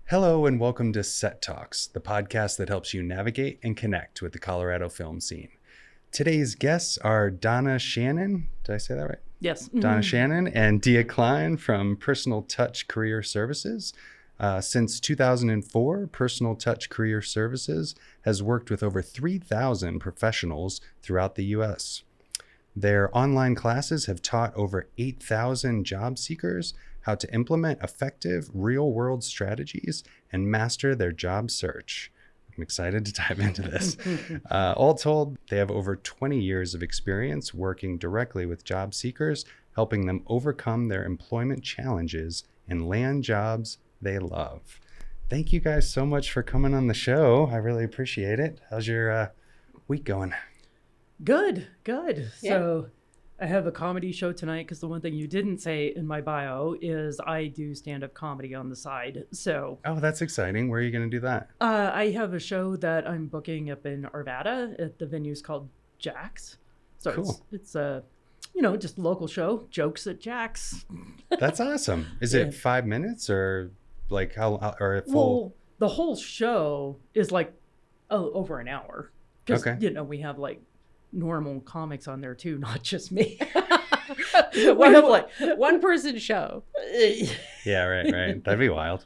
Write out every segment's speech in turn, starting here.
Hello and welcome to Set Talks, the podcast that helps you navigate and connect with the Colorado film scene. Today's guests are Donna Shannon. Did I say that right? Yes. Donna Shannon and Kline from Personal Touch Career Services. Since 2004, Personal Touch Career Services has worked with over 3,000 professionals throughout the U.S. Their online classes have taught over 8,000 job seekers how to implement effective real-world strategies and master their job search. I'm excited to dive into this. All told, they have over 20 years of experience working directly with job seekers, helping them overcome their employment challenges and land jobs they love. Thank you guys so much for coming on the show. I really appreciate it. How's your week going? Good. Yeah. So I have a comedy show tonight because the one thing you didn't say in my bio is I do stand-up comedy on the side. So Oh, that's exciting. Where are you going to do that? I have a show that I'm booking up in Arvada at the venue's called Jack's. So Cool. it's a, just a local show, jokes at Jack's. That's awesome. Is Yeah. it 5 minutes or like how or a full? Well, the whole show is like over an hour. Because, Okay. we have like normal comics on there too, not just me. We have like One person show. Yeah, right. That'd be wild.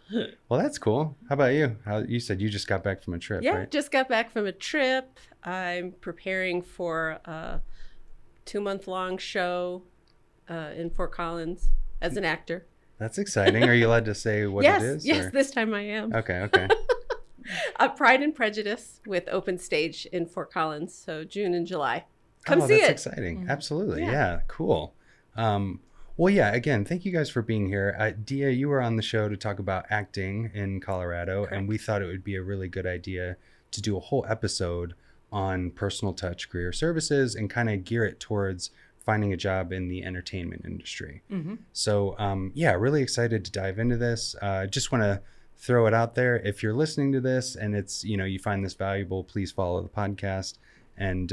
Well, that's cool. How about you? You said you just got back from a trip, Yeah, right? just got back from a trip. I'm preparing for a 2-month-long show in Fort Collins as an actor. That's exciting. Are you allowed to say what it is? Yes, or- this time I am. Okay. Pride and Prejudice with Open Stage in Fort Collins. So June and July. Come see that's it. exciting. Mhm. Absolutely. Yeah. Yeah, cool. Well, yeah, again, thank you guys for being here. Dia, you were on the show to talk about acting in Colorado, Correct. and we thought it would be a really good idea to do a whole episode on Personal Touch Career Services and kind of gear it towards finding a job in the entertainment industry. Mhm. So, yeah, really excited to dive into this. Just want to throw it out there. If you're listening to this and it's, you find this valuable, please follow the podcast. And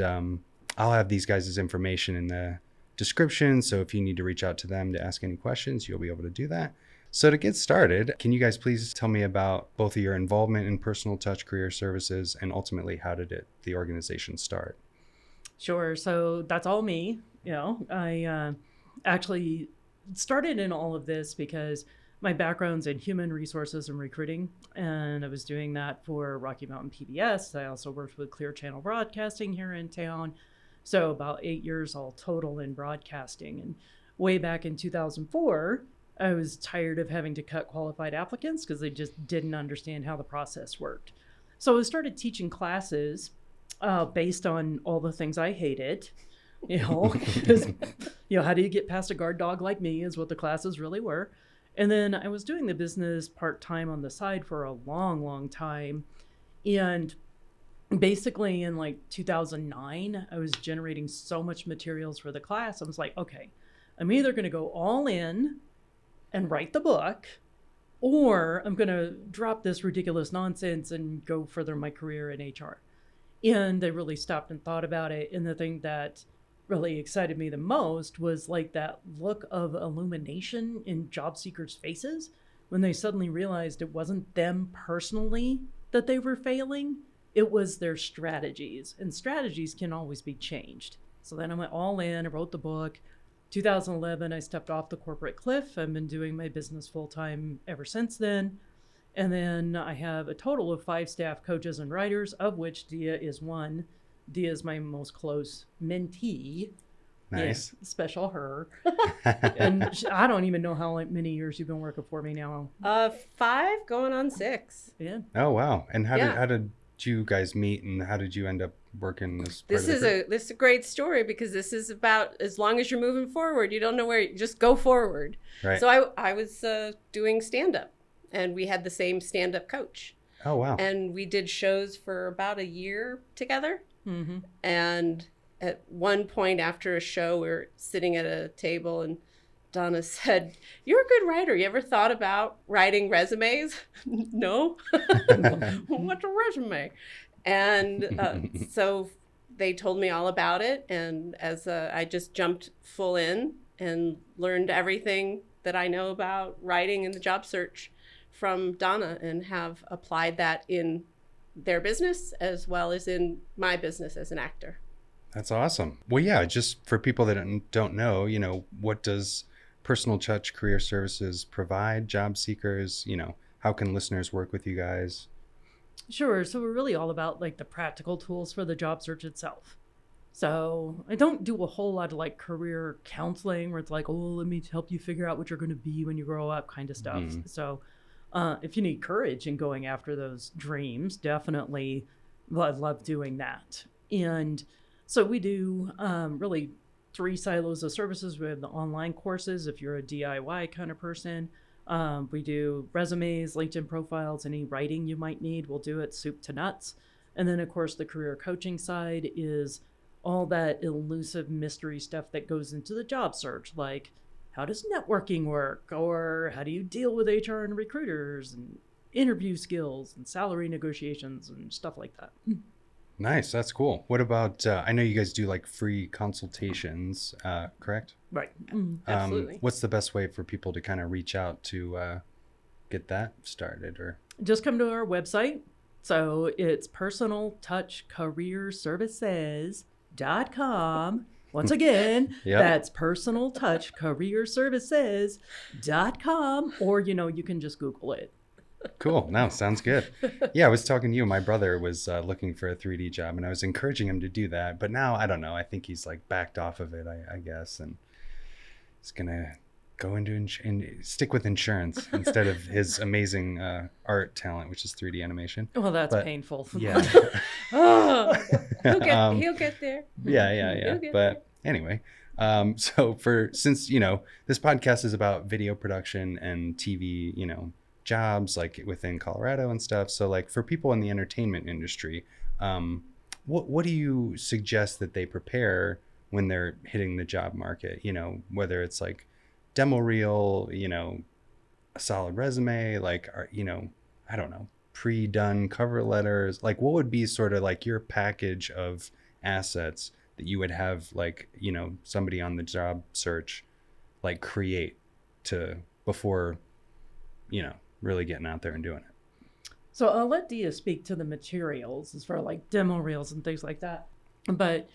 I'll have these guys' information in the description. So if you need to reach out to them to ask any questions, you'll be able to do that. So to get started, can you guys please tell me about both of your involvement in Personal Touch Career Services and ultimately how did the organization start? Sure. So that's all me. I actually started in all of this because my background's in human resources and recruiting, and I was doing that for Rocky Mountain PBS. I also worked with Clear Channel Broadcasting here in town. So about 8 years all total in broadcasting. And way back in 2004, I was tired of having to cut qualified applicants because they just didn't understand how the process worked. So I started teaching classes based on all the things I hated. Because, how do you get past a guard dog like me is what the classes really were. And then I was doing the business part-time on the side for a long, long time. And basically in like 2009, I was generating so much materials for the class. I was like, okay, I'm either going to go all in and write the book, or I'm going to drop this ridiculous nonsense and go further my career in HR. And I really stopped and thought about it. And the thing that really excited me the most was like that look of illumination in job seekers' faces when they suddenly realized it wasn't them personally that they were failing, it was their strategies, and strategies can always be changed. So then I went all in, I wrote the book. 2011, I stepped off the corporate cliff. I've been doing my business full-time ever since then. And then I have a total of 5 staff coaches and writers, of which Dia is one. Dia is my most close mentee. Nice. Yeah, special her. And I don't even know how many years you've been working for me now. 5 going on 6. Yeah. Oh, wow. And how Yeah. did you guys meet and how did you end up working as part This of the is group? this is a great story because this is about as long as you're moving forward, you don't know where, just go forward. Right. So I was doing stand-up, and we had the same stand-up coach. Oh, wow. And we did shows for about a year together. Mm-hmm. And at one point after a show, we were sitting at a table and Donna said, "You're a good writer. You ever thought about writing resumes?" No. What's a resume? And so they told me all about it. And as I just jumped full in and learned everything that I know about writing in the job search from Donna and have applied that in their business as well as in my business as an actor. That's awesome. Well, yeah, just for people that don't know, what does Personal Touch Career Services provide job seekers? How can listeners work with you guys? Sure. So we're really all about like the practical tools for the job search itself. So I don't do a whole lot of like career counseling where it's like, oh, let me help you figure out what you're going to be when you grow up kind of stuff. So if you need courage in going after those dreams, definitely I love doing that. And so we do really 3 silos of services. We have the online courses if you're a DIY kind of person. We do resumes, LinkedIn profiles, any writing you might need. We'll do it soup to nuts. And then, of course, the career coaching side is all that elusive mystery stuff that goes into the job search, like how does networking work, or how do you deal with HR and recruiters, and interview skills and salary negotiations and stuff like that. Nice. That's cool. What about, I know you guys do like free consultations, correct? Right. Absolutely. What's the best way for people to kind of reach out to get that started? Or just come to our website. So it's personaltouchcareerservices.com. Once again, Yep. That's personaltouchcareerservices.com, or, you can just Google it. Cool. No, sounds good. Yeah, I was talking to you. My brother was looking for a 3D job, and I was encouraging him to do that. But now, I don't know. I think he's like backed off of it, I guess. And he's going to go into and stick with insurance instead of his amazing art talent, which is 3D animation. Well, that's But, painful. Yeah. Oh, he'll get there. Yeah. He'll get But anyway, so since, this podcast is about video production and TV, jobs like within Colorado and stuff. So like for people in the entertainment industry, what do you suggest that they prepare when they're hitting the job market? Whether it's like demo reel, a solid resume, like, I don't know, pre-done cover letters. Like what would be sort of like your package of assets that you would have like, somebody on the job search like create before, really getting out there and doing it? So I'll let Dia speak to the materials as far like demo reels and things like that. But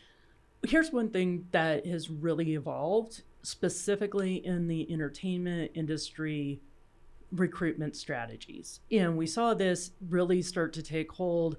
here's one thing that has really evolved specifically in the entertainment industry recruitment strategies. And we saw this really start to take hold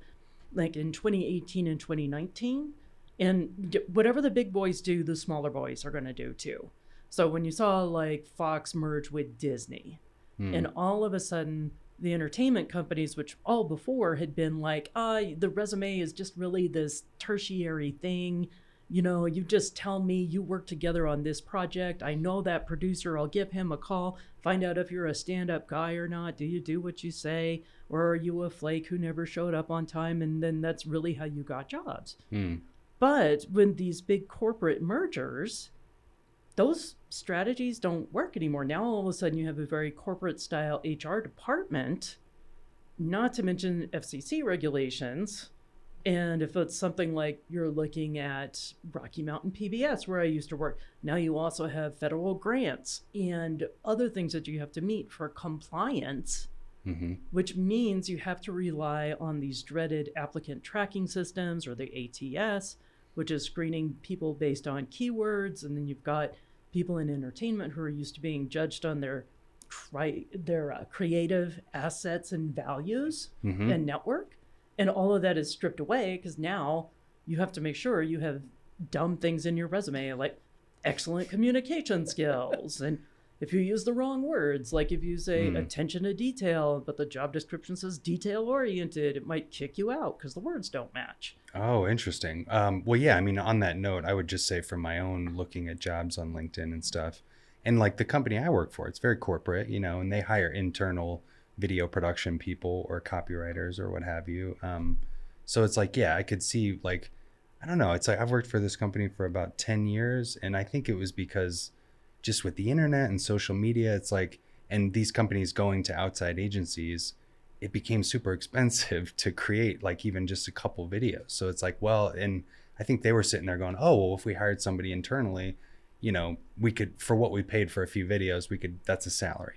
like in 2018 and 2019. And whatever the big boys do, the smaller boys are going to do too. So when you saw like Fox merge with Disney, and all of a sudden the entertainment companies, which all before had been like, the resume is just really this tertiary thing. You just tell me you work together on this project. I know that producer. I'll give him a call, find out if you're a stand-up guy or not. Do you do what you say? Or are you a flake who never showed up on time? And then that's really how you got jobs. But when these big corporate mergers, those strategies don't work anymore. Now, all of a sudden, you have a very corporate style HR department, not to mention FCC regulations. And if it's something like you're looking at Rocky Mountain PBS, where I used to work, now you also have federal grants and other things that you have to meet for compliance, which means you have to rely on these dreaded applicant tracking systems, or the ATS, which is screening people based on keywords. And then you've got people in entertainment who are used to being judged on their creative assets and values and network. And all of that is stripped away because now you have to make sure you have dumb things in your resume, like excellent communication skills. And if you use the wrong words, like if you say attention to detail, but the job description says detail oriented, it might kick you out because the words don't match. Oh, interesting. Well, yeah, I mean, on that note, I would just say from my own looking at jobs on LinkedIn and stuff, and like the company I work for, it's very corporate, and they hire internal video production people or copywriters or what have you. So it's like, yeah, I could see like, I don't know. It's like I've worked for this company for about 10 years. And I think it was because just with the internet and social media, it's like, and these companies going to outside agencies, it became super expensive to create like even just a couple videos. So it's like, well, and I think they were sitting there going, oh, well, if we hired somebody internally, we could, for what we paid for a few videos, that's a salary,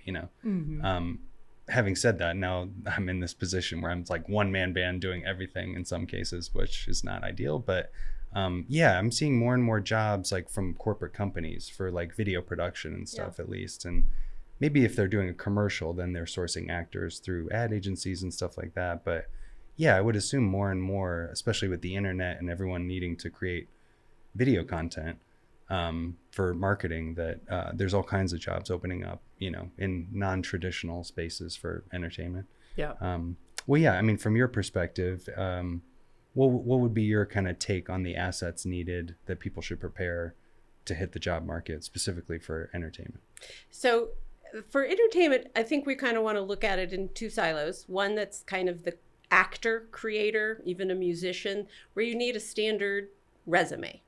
having said that, now I'm in this position where I'm like one man band doing everything in some cases, which is not ideal. But yeah, I'm seeing more and more jobs like from corporate companies for like video production and stuff, at least. And maybe if they're doing a commercial, then they're sourcing actors through ad agencies and stuff like that. But yeah, I would assume more and more, especially with the internet and everyone needing to create video content for marketing, that there's all kinds of jobs opening up, you know, in non-traditional spaces for entertainment. Yeah. Well, yeah, I mean, from your perspective, what would be your kind of take on the assets needed that people should prepare to hit the job market specifically for entertainment? So for entertainment, I think we kind of want to look at it in two silos. One that's kind of the actor, creator, even a musician, where you need a standard resume.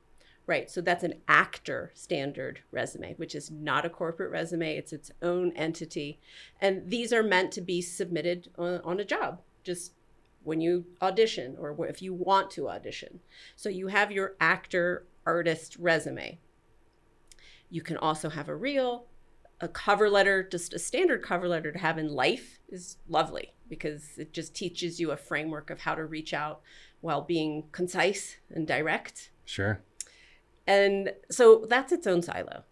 Right. So that's an actor standard resume, which is not a corporate resume. It's its own entity. And these are meant to be submitted on a job, just when you audition or if you want to audition. So you have your actor artist resume. You can also have a reel, a cover letter. Just a standard cover letter to have in life is lovely because it just teaches you a framework of how to reach out while being concise and direct. Sure. And so that's its own silo.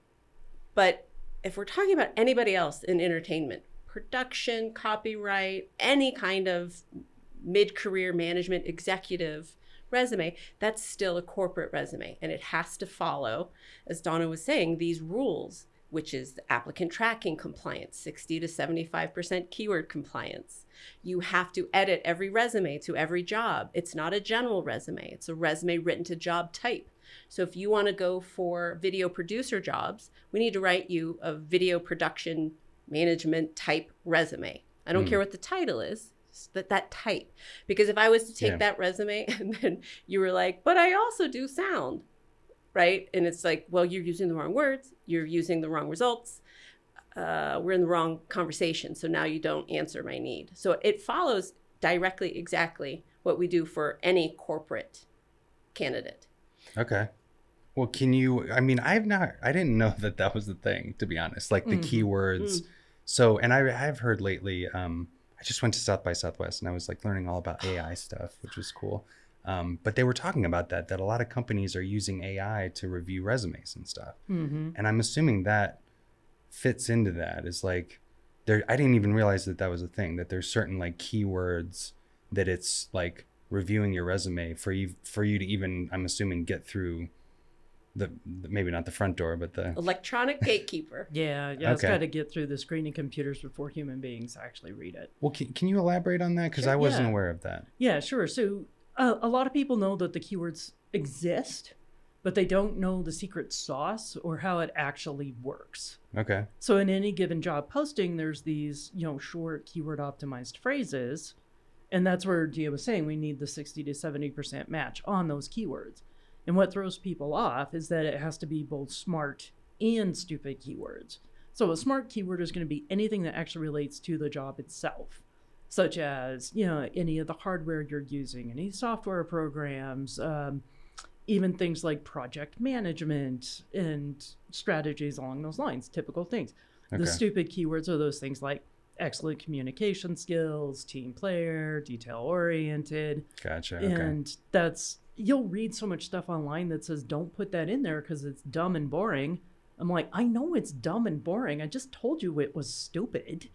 But if we're talking about anybody else in entertainment, production, copyright, any kind of mid-career management executive resume, that's still a corporate resume. And it has to follow, as Donna was saying, these rules, which is the applicant tracking compliance, 60 to 75% keyword compliance. You have to edit every resume to every job. It's not a general resume. It's a resume written to job type. So if you want to go for video producer jobs, we need to write you a video production management type resume. I don't care what the title is, just that type. Because if I was to take that resume and then you were like, but I also do sound, right? And it's like, well, you're using the wrong words. You're using the wrong results. We're in the wrong conversation. So now you don't answer my need. So it follows directly exactly what we do for any corporate candidate. Okay. Well, can you, I mean, I didn't know that was the thing, to be honest, like the keywords. So, and I've heard lately, I just went to South by Southwest and I was like learning all about AI stuff, which was cool. But they were talking about that a lot of companies are using AI to review resumes and stuff. And I'm assuming that fits into that, is like, I didn't even realize that was a thing, that there's certain like keywords that it's like reviewing your resume for you to even, I'm assuming, get through the maybe not the front door, but the electronic gatekeeper. Yeah, it's got to get through the screening computers before human beings actually read it. Well, can you elaborate on that? Because I wasn't aware of that. Yeah, sure. So a lot of people know that the keywords exist, but they don't know the secret sauce or how it actually works. Okay. So in any given job posting, there's these, short keyword optimized phrases. And that's where Dia was saying we need the 60 to 70% match on those keywords. And what throws people off is that it has to be both smart and stupid keywords. So a smart keyword is going to be anything that actually relates to the job itself, such as, any of the hardware you're using, any software programs, even things like project management and strategies along those lines, typical things. Okay. The stupid keywords are those things like excellent communication skills, team player, detail-oriented. Gotcha. Okay. And you'll read so much stuff online that says, don't put that in there because it's dumb and boring. I'm like, I know it's dumb and boring. I just told you it was stupid.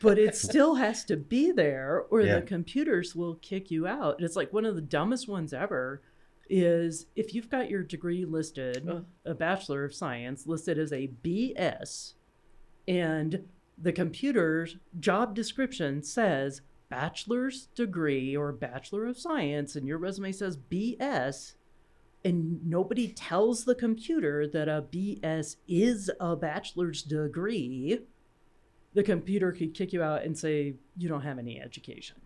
But it still has to be there or the computers will kick you out. It's like one of the dumbest ones ever is if you've got your degree listed, a Bachelor of Science listed as a BS, and the computer's job description says bachelor's degree or Bachelor of Science, and your resume says BS, and nobody tells the computer that a BS is a bachelor's degree, the computer could kick you out and say you don't have any education.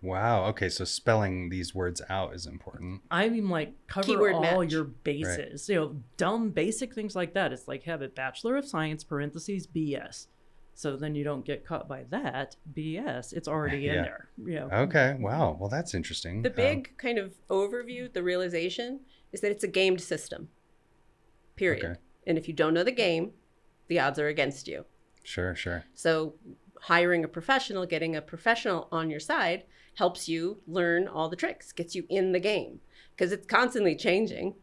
Wow. Okay. So spelling these words out is important. I mean, like, cover Keyword all match. your bases. Right. Dumb, basic things like that. It's like have it Bachelor of Science, parentheses, BS. So then you don't get caught by that BS. It's already in there. Yeah. Okay. Wow. Well, that's interesting. The big kind of overview, the realization is that it's a gamed system, period. Okay. And if you don't know the game, the odds are against you. Sure. So hiring a professional, getting a professional on your side helps you learn all the tricks, gets you in the game, because it's constantly changing.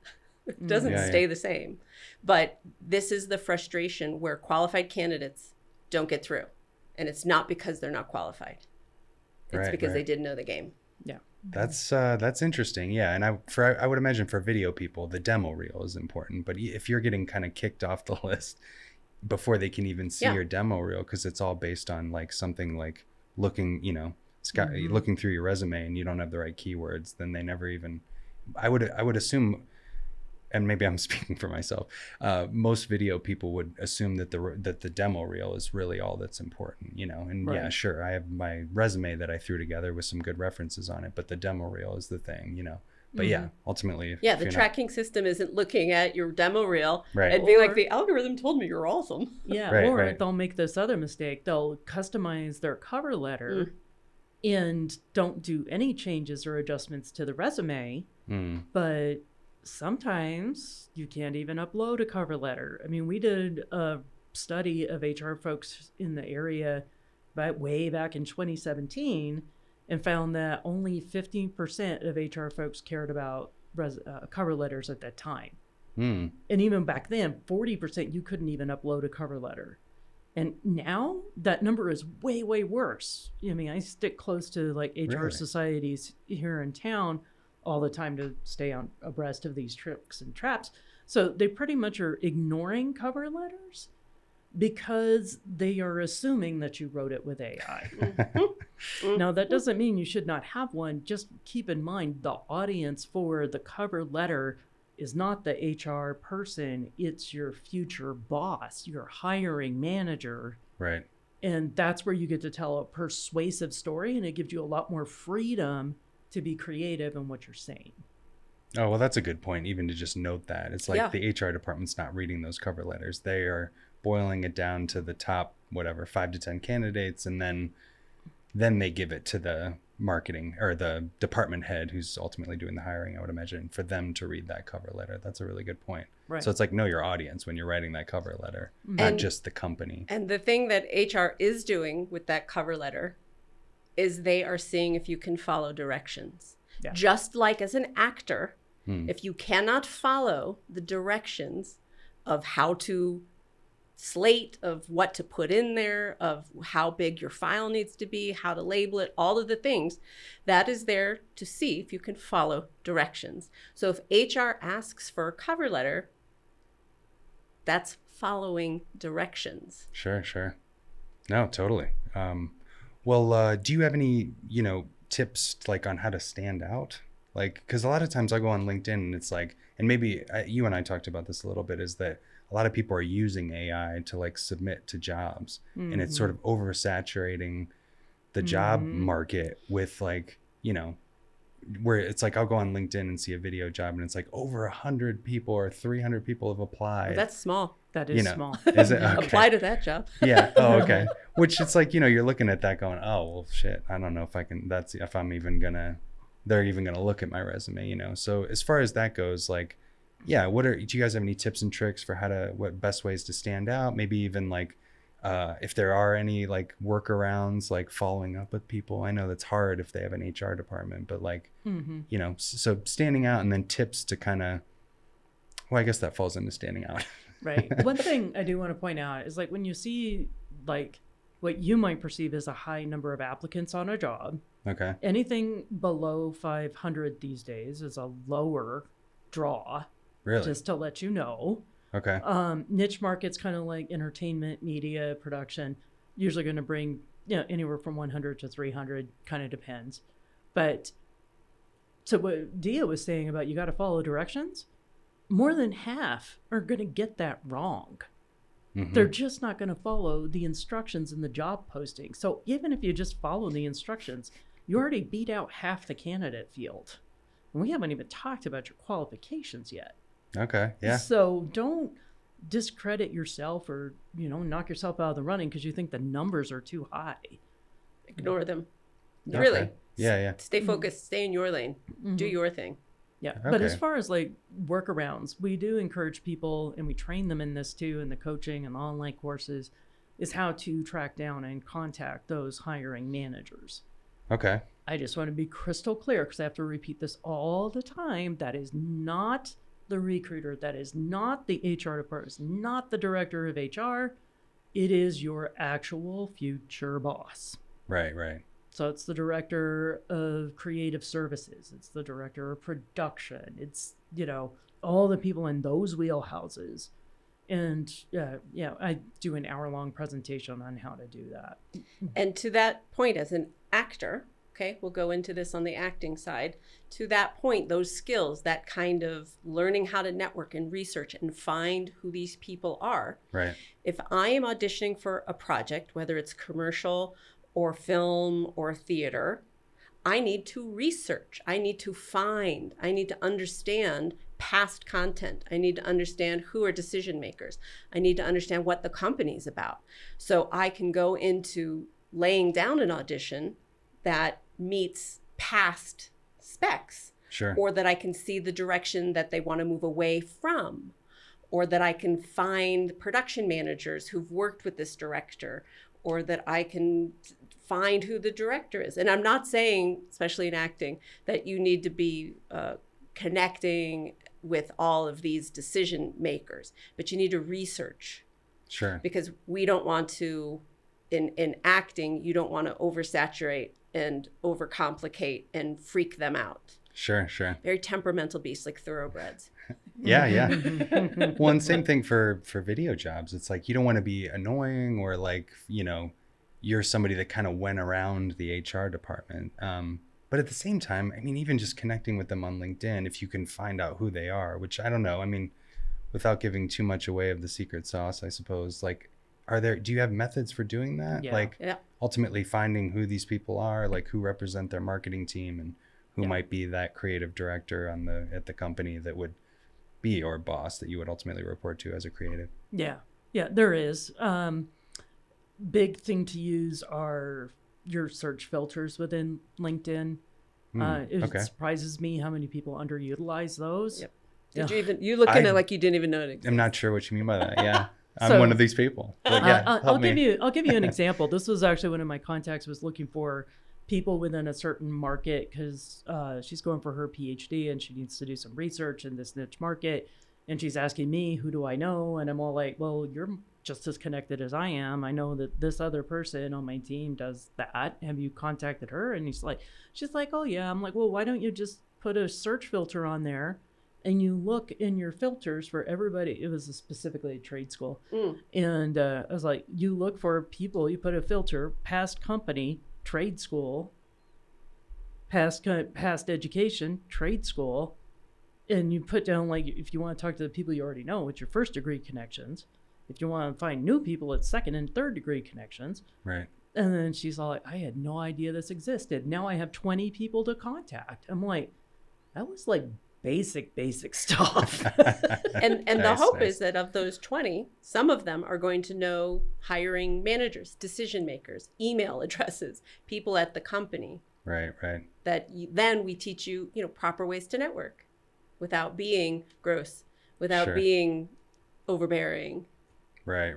It doesn't stay the same. But this is the frustration where qualified candidates don't get through. And it's not because they're not qualified. It's because they didn't know the game. Yeah. That's interesting. Yeah. And I would imagine for video people, the demo reel is important. But if you're getting kind of kicked off the list before they can even see your demo reel, because it's all based on like something like looking, you know, looking through your resume and you don't have the right keywords, then they never even, I would assume, and maybe I'm speaking for myself, most video people would assume that the demo reel is really all that's important, you know. And yeah, sure, I have my resume that I threw together with some good references on it, but the demo reel is the thing, you know. But yeah, ultimately, the tracking system isn't looking at your demo reel and being like, the algorithm told me you're awesome. Yeah, or they'll make this other mistake. They'll customize their cover letter and don't do any changes or adjustments to the resume, but sometimes you can't even upload a cover letter. I mean, we did a study of HR folks in the area way back in 2017 and found that only 15% of HR folks cared about cover letters at that time. And even back then, 40% you couldn't even upload a cover letter. And now that number is way, way worse. I mean, I stick close to like HR societies here in town all the time to stay on abreast of these tricks and traps. So they pretty much are ignoring cover letters because they are assuming that you wrote it with AI. Now, that doesn't mean you should not have one. Just keep in mind the audience for the cover letter is not the HR person. It's your future boss, your hiring manager. Right. And that's where you get to tell a persuasive story, and it gives you a lot more freedom to be creative in what you're saying. Oh, well, that's a good point, even to just note that. It's like the HR department's not reading those cover letters. They are boiling it down to the top, 5 to 10 candidates, and then they give it to the marketing or the department head who's ultimately doing the hiring, I would imagine, for them to read that cover letter. That's a really good point. Right. So it's like, know your audience when you're writing that cover letter, not just the company. And the thing that HR is doing with that cover letter is they are seeing if you can follow directions. Yeah. Just like as an actor, if you cannot follow the directions of how to slate, of what to put in there, of how big your file needs to be, how to label it, all of the things, that is there to see if you can follow directions. So if HR asks for a cover letter, that's following directions. Sure. No, totally. Well, do you have any, tips like on how to stand out? Like, because a lot of times I go on LinkedIn and it's like, and maybe you and I talked about this a little bit, is that a lot of people are using AI to like submit to jobs, and it's sort of oversaturating the job market with like, where it's like, I'll go on LinkedIn and see a video job and it's like over 100 people or 300 people have applied. Well, that's small. That is small. Is it? Okay. Apply to that job. Yeah. Oh, okay. Which it's like, you're looking at that going, oh, well, shit, I don't know if they're even going to look at my resume, So as far as that goes, like, yeah, do you guys have any tips and tricks for what best ways to stand out? Maybe even like, if there are any like workarounds, like following up with people. I know that's hard if they have an HR department, but like, so standing out, and then tips to kind of, well, I guess that falls into standing out. Right. One thing I do want to point out is like when you see like what you might perceive as a high number of applicants on a job, okay, anything below 500 these days is a lower draw. Really? Just to let you know. Okay. Niche markets, kind of like entertainment, media, production, usually going to bring, anywhere from 100 to 300, kind of depends. But to what Dia was saying about you got to follow directions, more than half are going to get that wrong. They're just not going to follow the instructions in the job posting. So even if you just follow the instructions, you already beat out half the candidate field. And we haven't even talked about your qualifications yet. Okay. Yeah. So don't discredit yourself or, knock yourself out of the running because you think the numbers are too high. Ignore them. Okay. Really. Yeah. Stay focused. Stay in your lane. Do your thing. Yeah. Okay. But as far as like workarounds, we do encourage people, and we train them in this too, in the coaching and online courses, is how to track down and contact those hiring managers. Okay. I just want to be crystal clear because I have to repeat this all the time. That is not the recruiter. That is not the HR department. It's not the director of HR. It is your actual future boss. Right, right. So it's the director of creative services. It's the director of production. It's, all the people in those wheelhouses. And I do an hour-long presentation on how to do that. And to that point, as an actor, okay, we'll go into this on the acting side. To that point, those skills, that kind of learning how to network and research and find who these people are. Right. If I am auditioning for a project, whether it's commercial or film or theater, I need to research. I need to find. I need to understand past content. I need to understand who are decision makers. I need to understand what the company's about. So I can go into laying down an audition that meets past specs. Sure. Or that I can see the direction that they want to move away from. Or that I can find production managers who've worked with this director. Or that I can find who the director is. And I'm not saying, especially in acting, that you need to be connecting with all of these decision makers, but you need to research. Sure. Because we don't want to, in acting, you don't want to oversaturate and overcomplicate and freak them out. Sure, sure. Very temperamental beasts, like thoroughbreds. Yeah, yeah. Well, and same thing for video jobs. It's like you don't want to be annoying or like, you're somebody that kind of went around the HR department. But at the same time, I mean, even just connecting with them on LinkedIn, if you can find out who they are, which I don't know. I mean, without giving too much away of the secret sauce, I suppose, like, do you have methods for doing that? Yeah. Like Yeah. ultimately finding who these people are, like who represent their marketing team and who might be that creative director at the company that would be your boss that you would ultimately report to as a creative. Yeah, there is. Big thing to use are your search filters within LinkedIn. It surprises me how many people underutilize those. Yep. Yeah. You look in it like you didn't even know it existed. I'm not sure what you mean by that. Yeah. I'm one of these people. But yeah, I'll give you an example. This was actually one of my contacts was looking for people within a certain market because she's going for her PhD and she needs to do some research in this niche market. And she's asking me, who do I know? And I'm all like, well, you're just as connected as I am. I know that this other person on my team does that. Have you contacted her? And she's like, oh yeah. I'm like, well, why don't you just put a search filter on there and you look in your filters for everybody. It was specifically a trade school. And I was like, you look for people, you put a filter, past company, trade school, past education, trade school, and you put down, like, if you want to talk to the people you already know, it's your first degree connections. If you want to find new people, it's second and third degree connections. Right. And then she's all like, I had no idea this existed. Now I have 20 people to contact. I'm like, that was like basic stuff. And the hope is that of those 20, some of them are going to know hiring managers, decision makers, email addresses, people at the company. Right. That then we teach you, proper ways to network without being gross, without being overbearing. Right.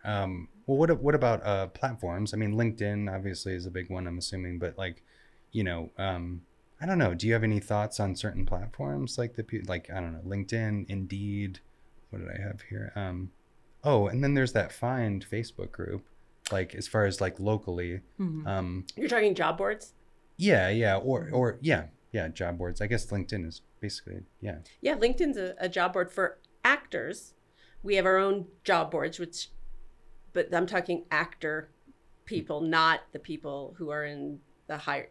Well, what about platforms? I mean, LinkedIn obviously is a big one, I'm assuming, but like, I don't know. Do you have any thoughts on certain platforms like I don't know, LinkedIn, Indeed? What did I have here? And then there's that Find Facebook group, like as far as like locally. Mm-hmm. You're talking job boards? Yeah, job boards. I guess LinkedIn is basically, yeah. Yeah, LinkedIn's a job board for actors. We have our own job boards, but I'm talking actor people, not the people who are in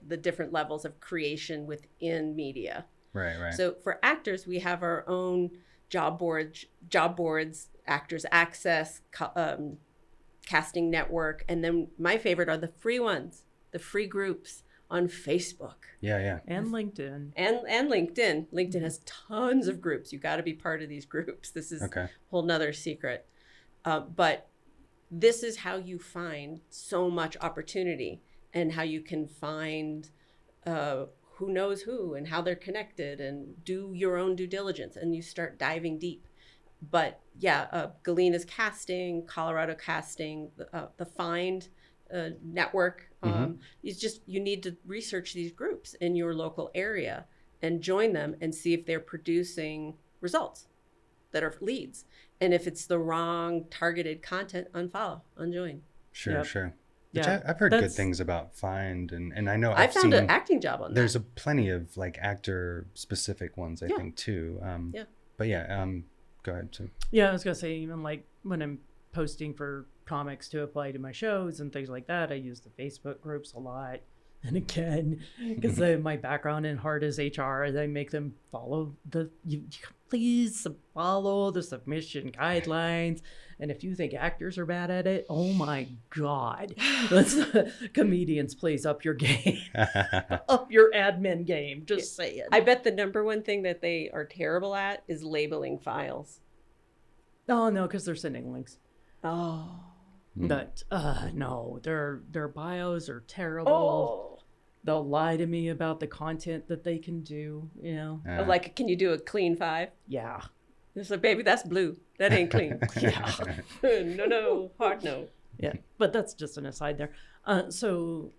the different levels of creation within media. Right. So for actors, we have our own job boards, Actors Access, Casting Network, and then my favorite are the free ones, the free groups on Facebook. Yeah. And LinkedIn. And LinkedIn. LinkedIn has tons of groups. You got to be part of these groups. This is a whole nother secret. But this is how you find so much opportunity and how you can find who knows who and how they're connected and do your own due diligence. And you start diving deep. But yeah, Galena's casting, Colorado casting, the Find network. You need to research these groups in your local area and join them and see if they're producing results that are leads. And if it's the wrong targeted content, unfollow, unjoin. Sure. Which I've heard good things about Find, and I know I found an acting job on that. There's plenty of like actor specific ones, I think too. But go ahead. So. Yeah, I was gonna say, even like when I'm posting for comics to apply to my shows and things like that, I use the Facebook groups a lot. And again, because my background in heart is HR, I make them follow please follow the submission guidelines. And if you think actors are bad at it, oh my God, comedians, please up your game, up your admin game. Just saying. I bet the number one thing that they are terrible at is labeling files. Oh no, because they're sending links. Oh. But no, their bios are terrible. They'll lie to me about the content that they can do, you know. Like, can you do a clean 5? Yeah. It's like, baby, that's blue. That ain't clean. Yeah. No, hard no. Yeah, but that's just an aside there. So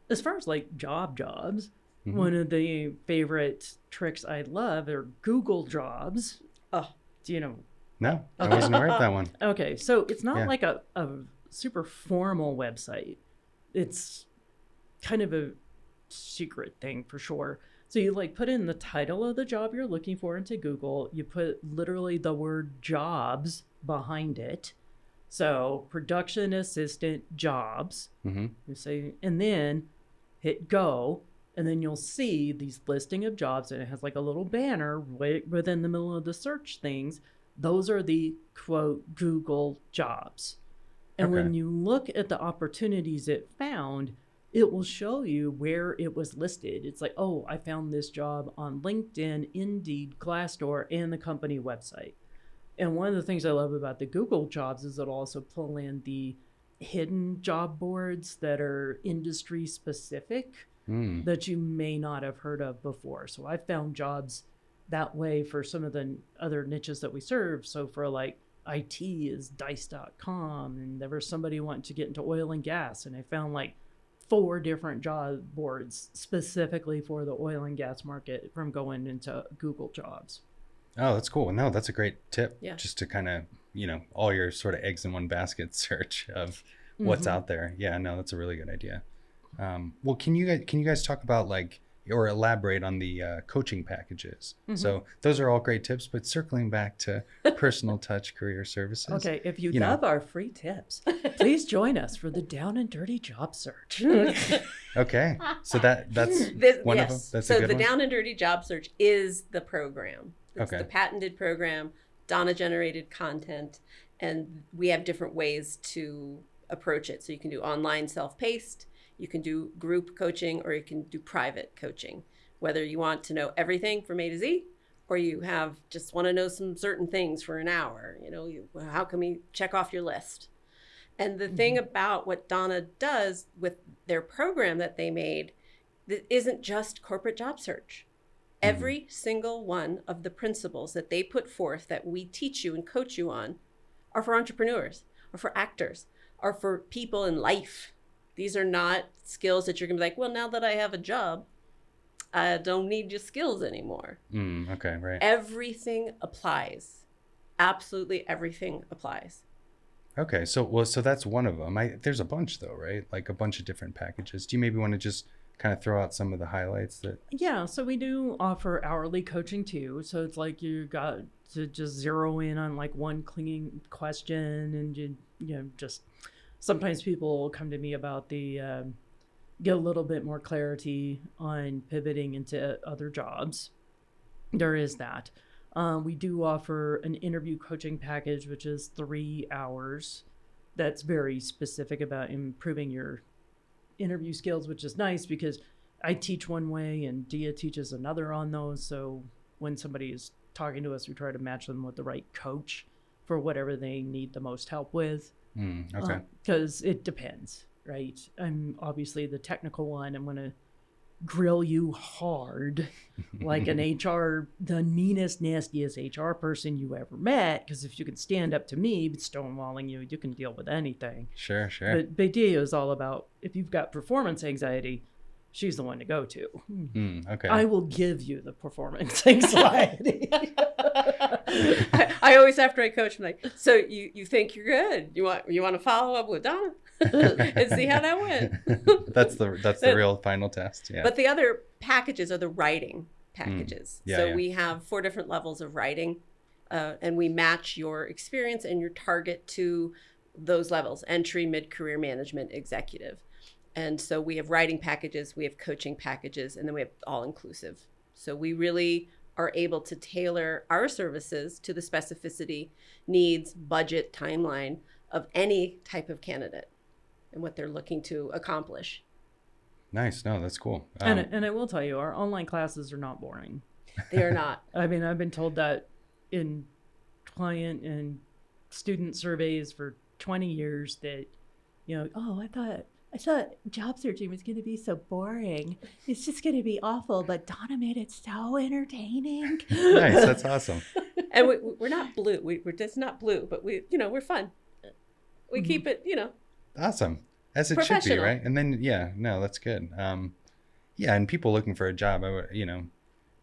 as far as like jobs, one of the favorite tricks I love are Google Jobs. Oh, do you know? No, I wasn't aware of that one. Okay, so it's not like a super formal website. It's kind of a secret thing for sure. So you like put in the title of the job you're looking for into Google. You put literally the word jobs behind it. So production assistant jobs. You say, and then hit go. And then you'll see these listing of jobs, and it has like a little banner right within the middle of the search things. Those are the quote Google jobs. And when you look at the opportunities it found, it will show you where it was listed. It's like, oh, I found this job on LinkedIn, Indeed, Glassdoor, and the company website. And one of the things I love about the Google jobs is it'll also pull in the hidden job boards that are industry specific that you may not have heard of before. So I found jobs that way for some of the other niches that we serve. So for like IT is dice.com, and there was somebody wanting to get into oil and gas, and I found like 4 different job boards specifically for the oil and gas market from going into Google Jobs. Oh, that's cool. No, that's a great tip. Yeah. Just to kind of, all your sort of eggs in one basket search of what's out there. Yeah, no, that's a really good idea. Well, can you guys talk about like, or elaborate on the coaching packages? So those are all great tips, but circling back to Personal Touch Career Services. Okay, if you love our free tips, please join us for the Down and Dirty Job Search. Okay, so that's one of them. That's so a good the one? Down and Dirty Job Search is the program. It's Okay. the patented program, Donna generated content, and we have different ways to approach it. So you can do online self-paced, you can do group coaching, or you can do private coaching. Whether you want to know everything from A to Z, or you just want to know some certain things for an hour. How can we check off your list? And the thing about what Donna does with their program that they made, that isn't just corporate job search. Every single one of the principles that they put forth that we teach you and coach you on are for entrepreneurs, or for actors, or for people in life. These are not skills that you're going to be like, well, now that I have a job, I don't need your skills anymore. Okay, right. Everything applies. Absolutely everything applies. Okay, so that's one of them. There's a bunch though, right? Like a bunch of different packages. Do you maybe want to just kind of throw out some of the highlights that? Yeah, so we do offer hourly coaching too. So it's like you got to just zero in on like one clinging question, and just sometimes people will come to me about the get a little bit more clarity on pivoting into other jobs. There is that. We do offer an interview coaching package, which is 3 hours. That's very specific about improving your interview skills, which is nice because I teach one way and Dia teaches another on those. So when somebody is talking to us, we try to match them with the right coach for whatever they need the most help with. Okay. Because it depends, right? I'm obviously the technical one. I'm going to grill you hard like an HR, the meanest, nastiest HR person you ever met. Because if you can stand up to me stonewalling you, you can deal with anything. Sure. But Bedia is all about, if you've got performance anxiety, she's the one to go to. Okay. I will give you the performance anxiety. I always, after I coach, I'm like, so you think you're good? You want to follow up with Donna and see how that went? That's the real final test. Yeah. But the other packages are the writing packages. Yeah. We have 4 different levels of writing, and we match your experience and your target to those levels: entry, mid-career, management, executive. And so we have writing packages, we have coaching packages, and then we have all-inclusive. So we really are able to tailor our services to the specificity, needs, budget, timeline of any type of candidate and what they're looking to accomplish. Nice. No, that's cool. And I will tell you, our online classes are not boring. They are not. I mean, I've been told that in client and student surveys for 20 years that, I thought job searching was going to be so boring. It's just going to be awful. But Donna made it so entertaining. Nice. That's awesome. And we're not blue. We're just not blue, but we're fun. We keep it, Awesome. As it should be, right? And then, that's good. And people looking for a job, I would,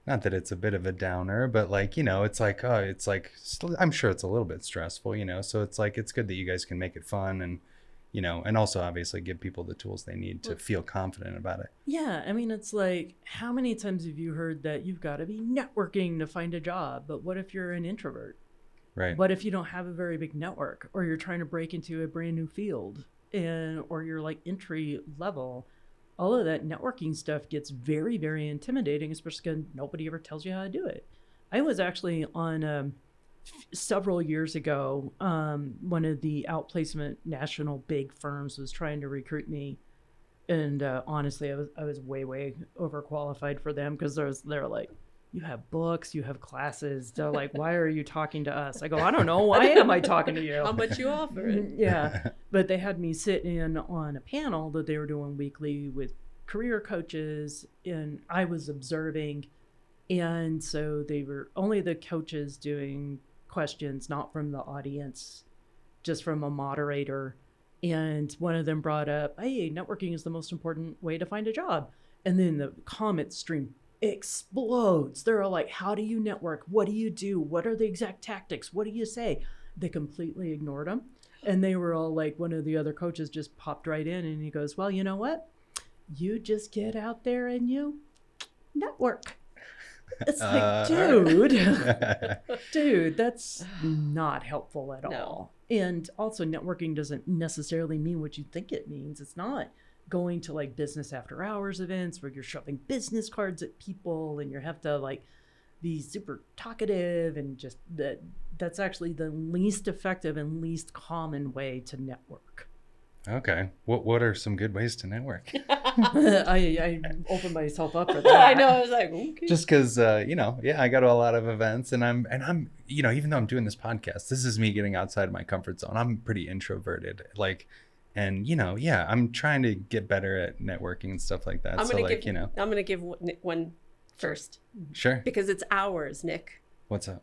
not that it's a bit of a downer, but it's like, I'm sure it's a little bit stressful, so it's like, it's good that you guys can make it fun and, and also obviously give people the tools they need to feel confident about it. Yeah. I mean, it's like, how many times have you heard that you've got to be networking to find a job? But what if you're an introvert? Right. What if you don't have a very big network, or you're trying to break into a brand new field, or you're like entry level? All of that networking stuff gets very, very intimidating, especially because nobody ever tells you how to do it. I was actually on several years ago, one of the outplacement national big firms was trying to recruit me. And honestly, I was way, way overqualified for them, because they're like, you have books, you have classes. They're like, why are you talking to us? I go, I don't know. Why am I talking to you? How much you offer? Yeah. But they had me sit in on a panel that they were doing weekly with career coaches, and I was observing. And so they were only the coaches doing questions, not from the audience, just from a moderator. And one of them brought up, hey, networking is the most important way to find a job. And then the comment stream explodes. They're all like, how do you network? What do you do? What are the exact tactics? What do you say? They completely ignored them. And they were all like, one of the other coaches just popped right in and he goes, well, you know what? You just get out there and you network. It's like, dude, that's not helpful at all. And also, networking doesn't necessarily mean what you think it means. It's not going to like business after hours events where you're shoving business cards at people and you have to like be super talkative, and just that's actually the least effective and least common way to network. Okay. What are some good ways to network? I opened myself up for that. I know. I was like, okay. Just because, I go to a lot of events, and I'm, even though I'm doing this podcast, this is me getting outside of my comfort zone. I'm pretty introverted, I'm trying to get better at networking and stuff like that. I'm going to give one first. Sure. Because it's ours, Nick. What's up?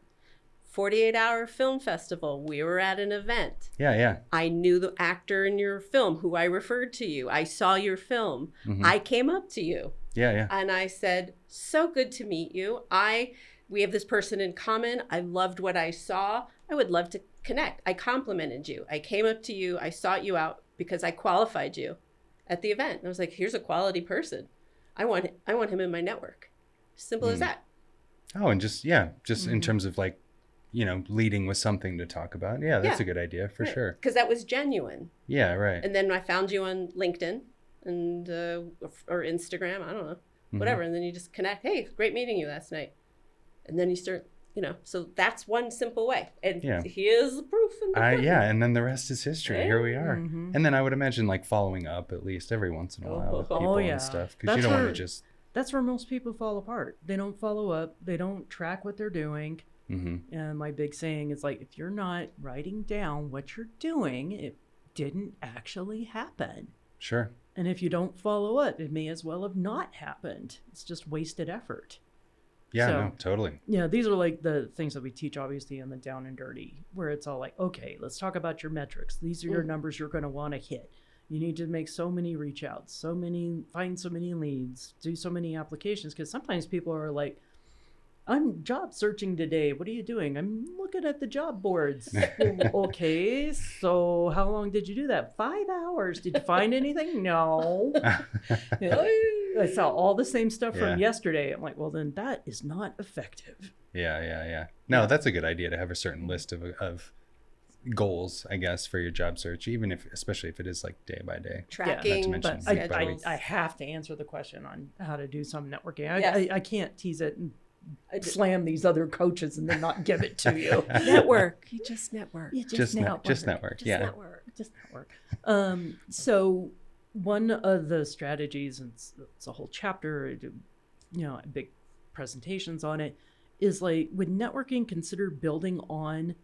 48-hour film festival. We were at an event. Yeah. I knew the actor in your film who I referred to you. I saw your film. Mm-hmm. I came up to you. Yeah. And I said, so good to meet you. We have this person in common. I loved what I saw. I would love to connect. I complimented you. I came up to you. I sought you out because I qualified you at the event. And I was like, here's a quality person. I want him in my network. Simple as that. Oh, and just in terms of like, leading with something to talk about. Yeah, that's a good idea for sure. Because that was genuine. Yeah, right. And then I found you on LinkedIn and or Instagram, I don't know, whatever. And then you just connect. Hey, great meeting you last night. And then you start, so that's one simple way. And here's the proof. And then the rest is history. Here we are. Mm-hmm. And then I would imagine like following up at least every once in a while with people and stuff. Because you don't want to just... That's where most people fall apart. They don't follow up. They don't track what they're doing. Mm-hmm. And my big saying is like, if you're not writing down what you're doing, it didn't actually happen. Sure. And if you don't follow up, it may as well have not happened. It's just wasted effort. Yeah, So, no, totally. Yeah, these are like the things that we teach, obviously, on the down and dirty, where it's all like, okay, let's talk about your metrics. These are your numbers you're going to want to hit. You need to make so many reach outs, find so many leads, do so many applications. Because sometimes people are like, I'm job searching today. What are you doing? I'm looking at the job boards. Okay, so how long did you do that? 5 hours. Did you find anything? No. I saw all the same stuff from yesterday. I'm like, well, then that is not effective. Yeah. No, that's a good idea to have a certain list of goals, I guess, for your job search, especially if it is like day by day. Tracking. Not to But mention I have to answer the question on how to do some networking. Yes. I can't tease it and slam these other coaches and then not give it to you. Network. You just network. Yeah, Just network. Just network. Just network. So one of the strategies, and it's a whole chapter, big presentations on it, is like, with networking, consider building on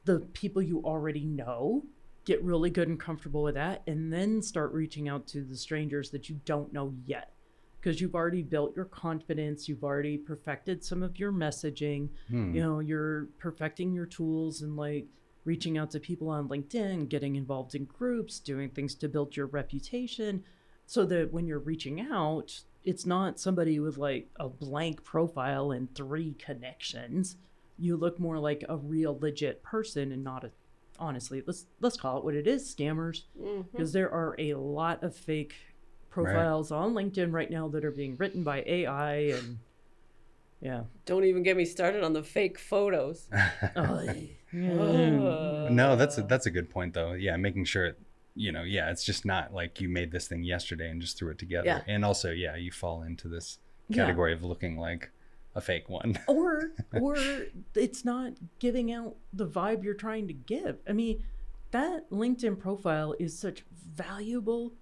the people you already know, get really good and comfortable with that, and then start reaching out to the strangers that you don't know yet. Because you've already built your confidence, you've already perfected some of your messaging, you're perfecting your tools and like reaching out to people on LinkedIn, getting involved in groups, doing things to build your reputation, so that when you're reaching out, it's not somebody with like a blank profile and 3 connections. You look more like a real legit person and not honestly, let's call it what it is, scammers. Because there are a lot of fake profiles on LinkedIn right now that are being written by AI, and Don't even get me started on the fake photos. No, that's a good point though. Yeah, making sure it's just not like you made this thing yesterday and just threw it together. Yeah. And also, you fall into this category of looking like a fake one. or it's not giving out the vibe you're trying to give. I mean, that LinkedIn profile is such valuable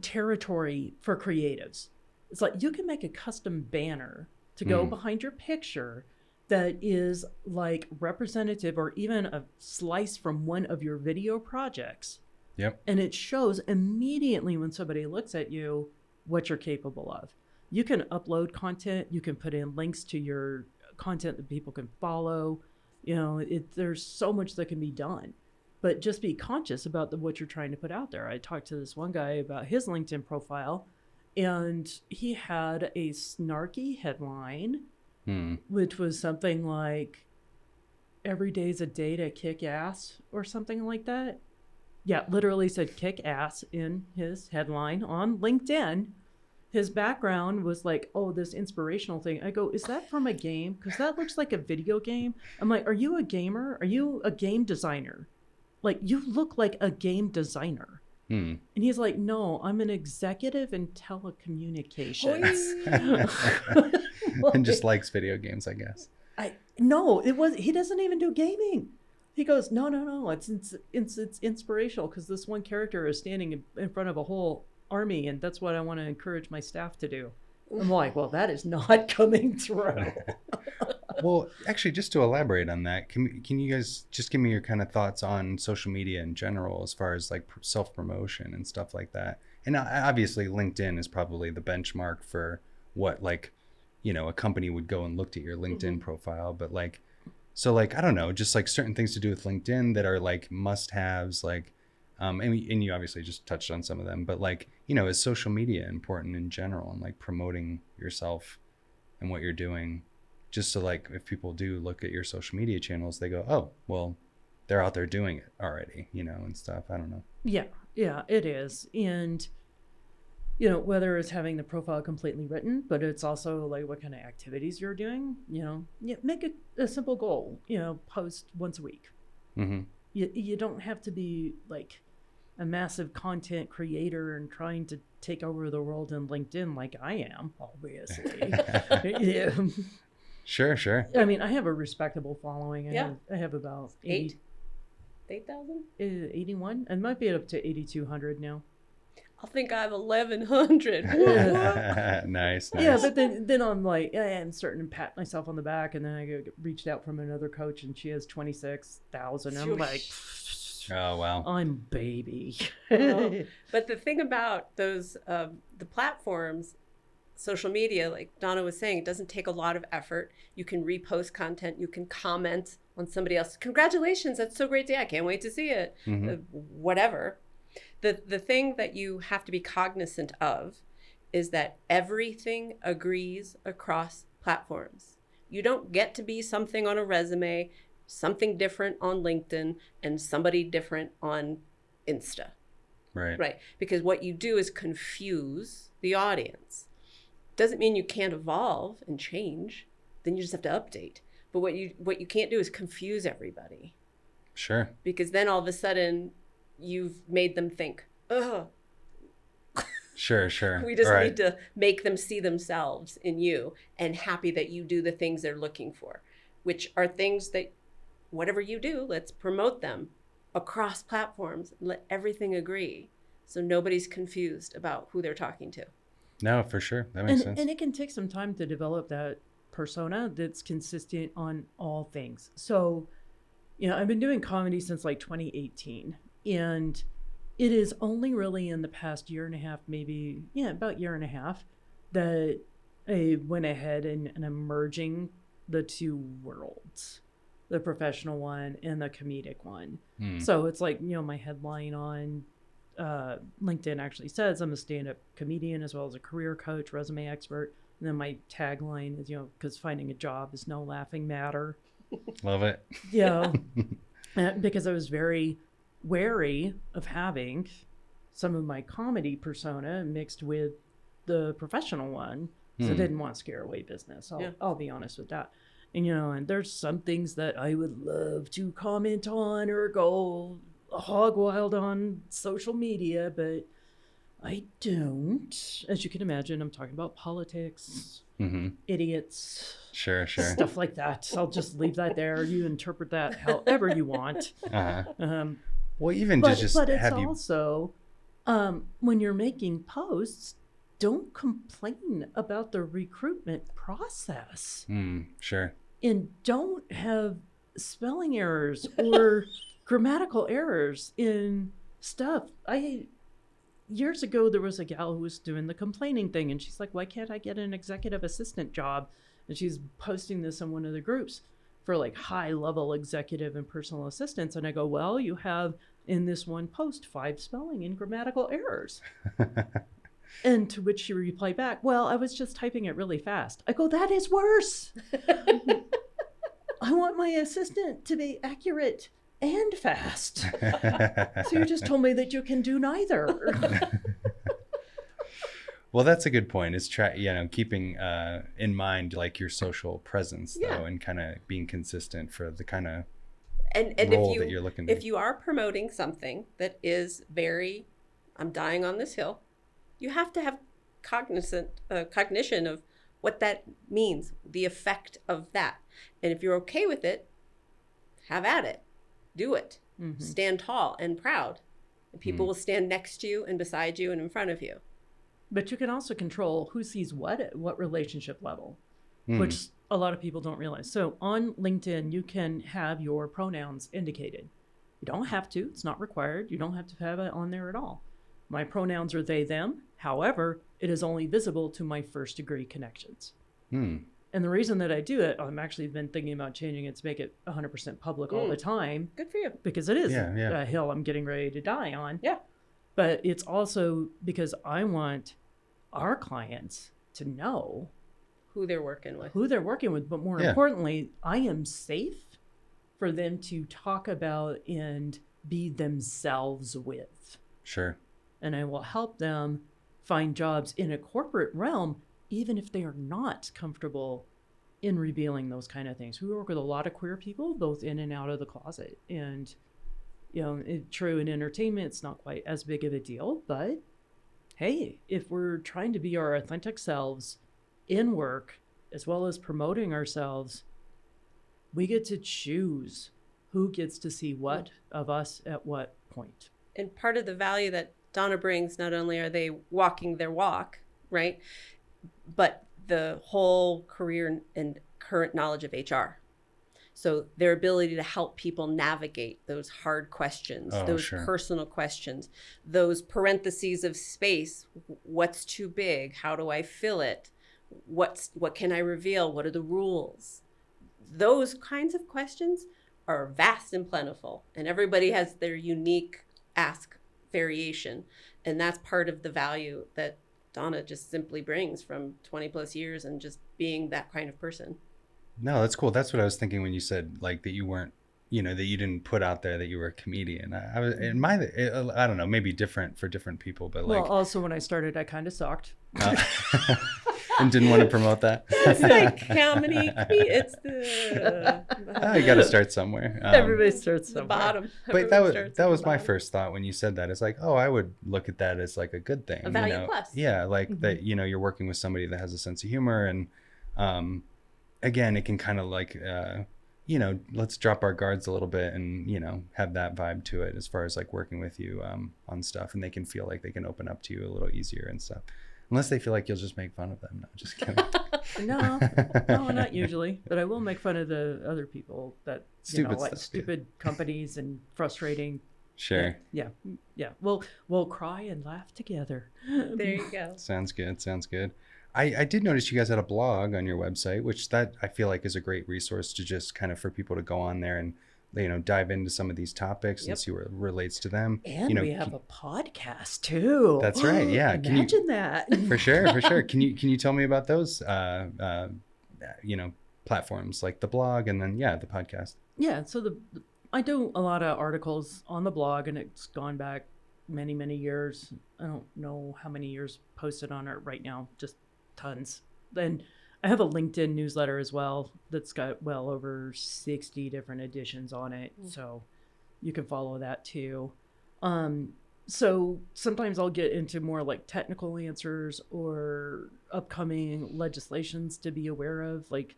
territory for creatives. It's like you can make a custom banner to go behind your picture that is like representative or even a slice from one of your video projects. Yep. And it shows immediately when somebody looks at you what you're capable of. You can upload content, you can put in links to your content that people can follow. There's so much that can be done. But just be conscious about what you're trying to put out there. I talked to this one guy about his LinkedIn profile, and he had a snarky headline, which was something like, "Every day's a day to kick ass," or something like that. Yeah, literally said kick ass in his headline on LinkedIn. His background was like, oh, this inspirational thing. I go, is that from a game? Because that looks like a video game. I'm like, are you a gamer? Are you a game designer? Like, you look like a game designer. And he's like, no, I'm an executive in telecommunications. And just likes video games, I guess. He doesn't even do gaming. He goes, no, it's inspirational because this one character is standing in front of a whole army, and that's what I want to encourage my staff to do. I'm like, well, that is not coming through. Well, actually, just to elaborate on that, can you guys just give me your kind of thoughts on social media in general, as far as like self-promotion and stuff like that? And obviously, LinkedIn is probably the benchmark for what, like, a company would go and look at your LinkedIn profile. But like, so like, I don't know, just like certain things to do with LinkedIn that are like must-haves, like, and you obviously just touched on some of them, but like, is social media important in general, and like promoting yourself and what you're doing? Just so like, if people do look at your social media channels, they go, oh, well, they're out there doing it already, and stuff. I don't know. Yeah, it is. And, whether it's having the profile completely written, but it's also like what kind of activities you're doing, make a simple goal, post once a week. You don't have to be like a massive content creator and trying to take over the world in LinkedIn like I am, obviously. Sure. I mean, I have a respectable following. I have about 8,000? 81. It might be up to 8,200 now. I think I have 1,100. Nice. Yeah, but then I'm like, I'm starting to pat myself on the back, and then I get reached out from another coach, and she has 26,000. I'm like, Oh, wow. I'm baby. Oh. But the thing about those, the platforms, social media, like Donna was saying, it doesn't take a lot of effort. You can repost content. You can comment on somebody else. Congratulations, that's so great. I can't wait to see it. Whatever. The thing that you have to be cognizant of is that everything agrees across platforms. You don't get to be something on a resume, something different on LinkedIn, and somebody different on Insta. Right. Because what you do is confuse the audience. Doesn't mean you can't evolve and change. Then you just have to update. But what you can't do is confuse everybody. Sure. Because then all of a sudden you've made them think, oh. Sure. We just need to make them see themselves in you and happy that you do the things they're looking for, which are things that whatever you do, let's promote them across platforms. Let everything agree so nobody's confused about who they're talking to. No, for sure. That makes sense. And it can take some time to develop that persona that's consistent on all things. So, I've been doing comedy since like 2018, and it is only really in the past year and a half, maybe, about year and a half, that I went ahead and I'm merging the two worlds, the professional one and the comedic one. So it's like, my headline on LinkedIn actually says I'm a stand-up comedian as well as a career coach, resume expert. And then my tagline is, because finding a job is no laughing matter. Love it. Yeah. Because I was very wary of having some of my comedy persona mixed with the professional one. So I didn't want to scare away business. I'll be honest with that. And, and there's some things that I would love to comment on or go hog wild on social media, but I don't. As you can imagine, I'm talking about politics, idiots, sure, stuff like that. I'll just leave that there. You interpret that however you want. Well, even but just it's have also when you're making posts, don't complain about the recruitment process. Sure. And don't have spelling errors or grammatical errors in stuff. Years ago, there was a gal who was doing the complaining thing, and she's like, why can't I get an executive assistant job? And she's posting this in one of the groups for like high level executive and personal assistants. And I go, well, you have in this one post 5 spelling and grammatical errors. And to which she replied back, well, I was just typing it really fast. I go, that is worse. I want my assistant to be accurate and fast. So you just told me that you can do neither. Well, that's a good point. Is keeping in mind like your social presence though, and kind of being consistent for the kind of role that you're looking. If you are promoting something that is very, I'm dying on this hill, you have to have cognition of what that means, the effect of that. And if you're okay with it, have at it. Do it. Stand tall and proud. And people will stand next to you and beside you and in front of you. But you can also control who sees what at what relationship level, which a lot of people don't realize. So on LinkedIn, you can have your pronouns indicated. You don't have to. It's not required. You don't have to have it on there at all. My pronouns are they, them. However, it is only visible to my first degree connections. And the reason that I do it, I'm actually been thinking about changing it to make it 100% public all the time. Good for you. Because it is a hill I'm getting ready to die on. Yeah. But it's also because I want our clients to know who they're working with. But more importantly, I am safe for them to talk about and be themselves with. Sure. And I will help them find jobs in a corporate realm, even if they are not comfortable in revealing those kind of things. We work with a lot of queer people, both in and out of the closet. And, true, in entertainment, it's not quite as big of a deal. But, hey, if we're trying to be our authentic selves in work, as well as promoting ourselves, we get to choose who gets to see what of us at what point. And part of the value that Donna brings, not only are they walking their walk, right, but the whole career and current knowledge of HR. So their ability to help people navigate those hard questions, those sure. personal questions, those parentheses of space. What's too big? How do I fill it? What can I reveal? What are the rules? Those kinds of questions are vast and plentiful, and everybody has their unique ask variation. And that's part of the value that Donna just simply brings from 20 plus years and just being that kind of person. No, that's cool. That's what I was thinking when you said like that you weren't, that you didn't put out there that you were a comedian. I was in my, I don't know, maybe different for different people, but like. Well, also when I started, I kind of sucked. And didn't want to promote that. It's like comedy. It's the. You got to start somewhere. Everybody starts the somewhere. bottom. But that was my bottom. first thought when you said that. It's like, oh, I would look at that as like a good thing. A value plus. Yeah, like that. You're working with somebody that has a sense of humor, and again, it can kind of like let's drop our guards a little bit and have that vibe to it as far as like working with you on stuff, and they can feel like they can open up to you a little easier and stuff. Unless they feel like you'll just make fun of them. No, just kidding. No, not usually. But I will make fun of the other people that Stupid like stuff, stupid companies and frustrating. Sure. Yeah. We'll cry and laugh together. There you go. Sounds good. I did notice you guys had a blog on your website, which that I feel like is a great resource to just kind of for people to go on there and dive into some of these topics and see what relates to them. And we have a podcast too. That's right. Yeah. Imagine that. For sure. Can you tell me about those platforms like the blog and then the podcast? Yeah. So I do a lot of articles on the blog, and it's gone back many, many years. I don't know how many years posted on it right now, just tons. Then I have a LinkedIn newsletter as well that's got well over 60 different editions on it. So you can follow that too. So sometimes I'll get into more like technical answers or upcoming legislations to be aware of. Like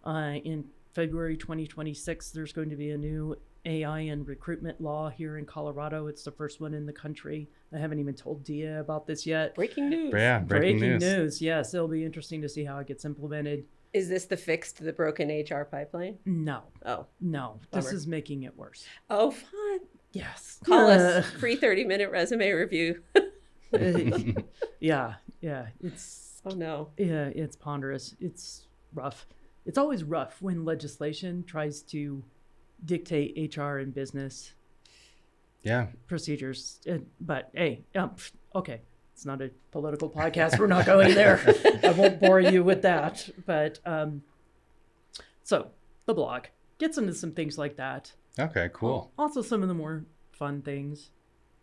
in February 2026, there's going to be a new AI and recruitment law here in Colorado. It's the first one in the country. I haven't even told Dia about this yet. Breaking news. Yeah, breaking news. Yes, it'll be interesting to see how it gets implemented. Is this the fix to the broken HR pipeline? No. Oh. No. Bummer. This is making it worse. Oh, fun. Yes. Call us. Free 30-minute resume review. Yeah. It's. Oh, no. Yeah, it's ponderous. It's rough. It's always rough when legislation tries to dictate HR and business procedures. But hey, okay, it's not a political podcast. We're not going there. I won't bore you with that. But so the blog gets into some things like that. Okay, cool. Also some of the more fun things.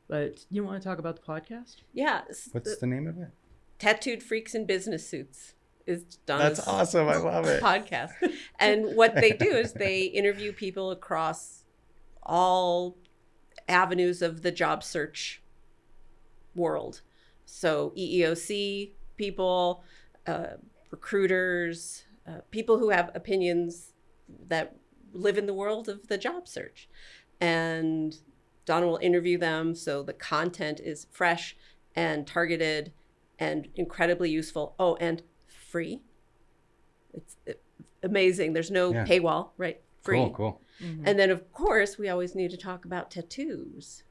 But you want to talk about the podcast? Yeah. What's the name of it? Tattooed Freaks in Business Suits is Donna's That's awesome. I love it. podcast. And what they do is they interview people across all avenues of the job search world. So EEOC people, recruiters, people who have opinions that live in the world of the job search. And Donna will interview them so the content is fresh and targeted and incredibly useful. Oh, and free. It's amazing. There's no paywall, right? Free. Cool. Mm-hmm. And then, of course, we always need to talk about tattoos.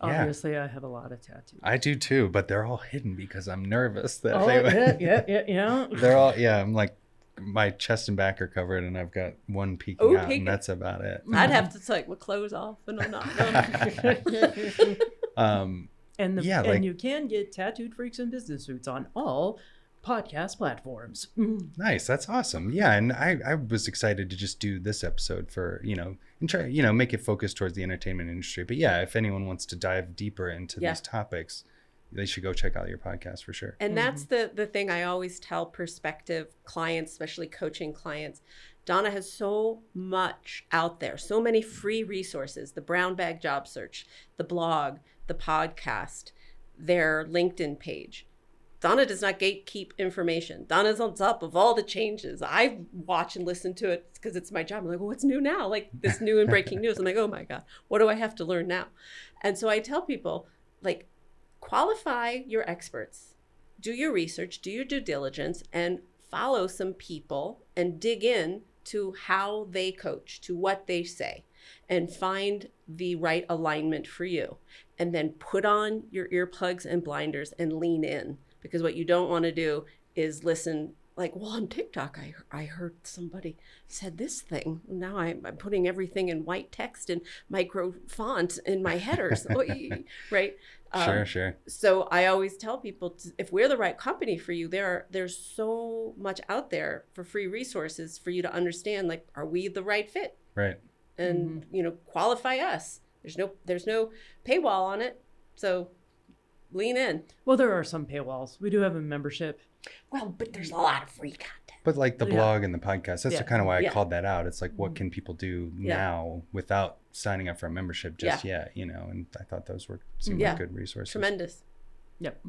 Obviously, I have a lot of tattoos. I do too, but they're all hidden because I'm nervous that yeah. They're all, I'm like, my chest and back are covered and I've got one peeking out and that's about it. I'd have to take my clothes off and I'm not. And you can get Tattooed Freaks in Business Suits on all podcast platforms. Nice. That's awesome. Yeah. And I was excited to just do this episode for, and try, make it focused towards the entertainment industry. But yeah, if anyone wants to dive deeper into these topics, they should go check out your podcast for sure. And that's the thing I always tell prospective clients, especially coaching clients. Donna has so much out there, so many free resources, the brown bag job search, the blog, the podcast, their LinkedIn page. Donna does not gatekeep information. Donna's on top of all the changes. I watch and listen to it because it's my job. I'm like, well, what's new now? Like this new and breaking news. I'm like, oh my God, what do I have to learn now? And so I tell people, like, qualify your experts, do your research, do your due diligence, and follow some people and dig in to how they coach, to what they say, and find the right alignment for you. And then put on your earplugs and blinders and lean in. Because what you don't want to do is listen like, well, on TikTok, I heard somebody said this thing. Now I'm putting everything in white text and micro font in my headers, right? Sure. So I always tell people, if we're the right company for you, there's so much out there for free resources for you to understand, like, are we the right fit? Right. And, qualify us. There's no paywall on it. So lean in. Well, there are some paywalls. We do have a membership. Well, but there's a lot of free content. But like the blog and the podcast, that's kind of why I called that out. It's like, what can people do now without signing up for a membership just yet, and I thought those seemed like good resources. Tremendous. Yep.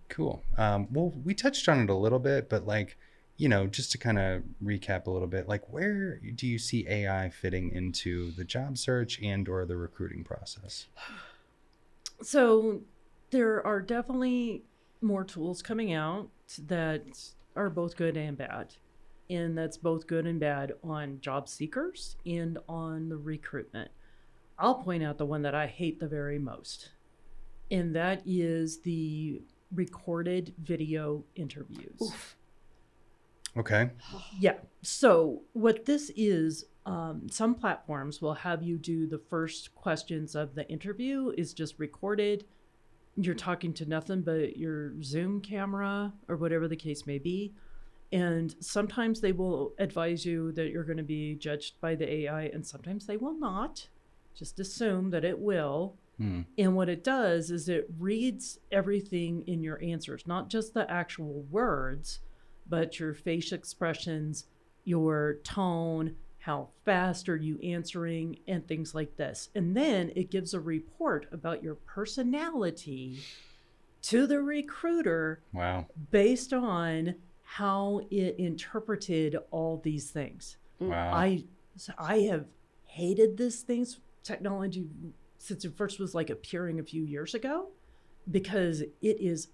Cool. Well, we touched on it a little bit, but like, just to kind of recap a little bit, like where do you see AI fitting into the job search and or the recruiting process? So there are definitely more tools coming out that are both good and bad. And that's both good and bad on job seekers and on the recruitment. I'll point out the one that I hate the very most, and that is the recorded video interviews. Oof. Okay. Yeah. So what this is, some platforms will have you do the first questions of the interview is just recorded. You're talking to nothing but your Zoom camera or whatever the case may be. And sometimes they will advise you that you're going to be judged by the AI, and sometimes they will not. Just assume that it will. And what it does is it reads everything in your answers, not just the actual words, but your face expressions, your tone, how fast are you answering, and things like this. And then it gives a report about your personality to the recruiter. Wow. Based on how it interpreted all these things. Wow. I have hated this technology since it first was like appearing a few years ago, because it is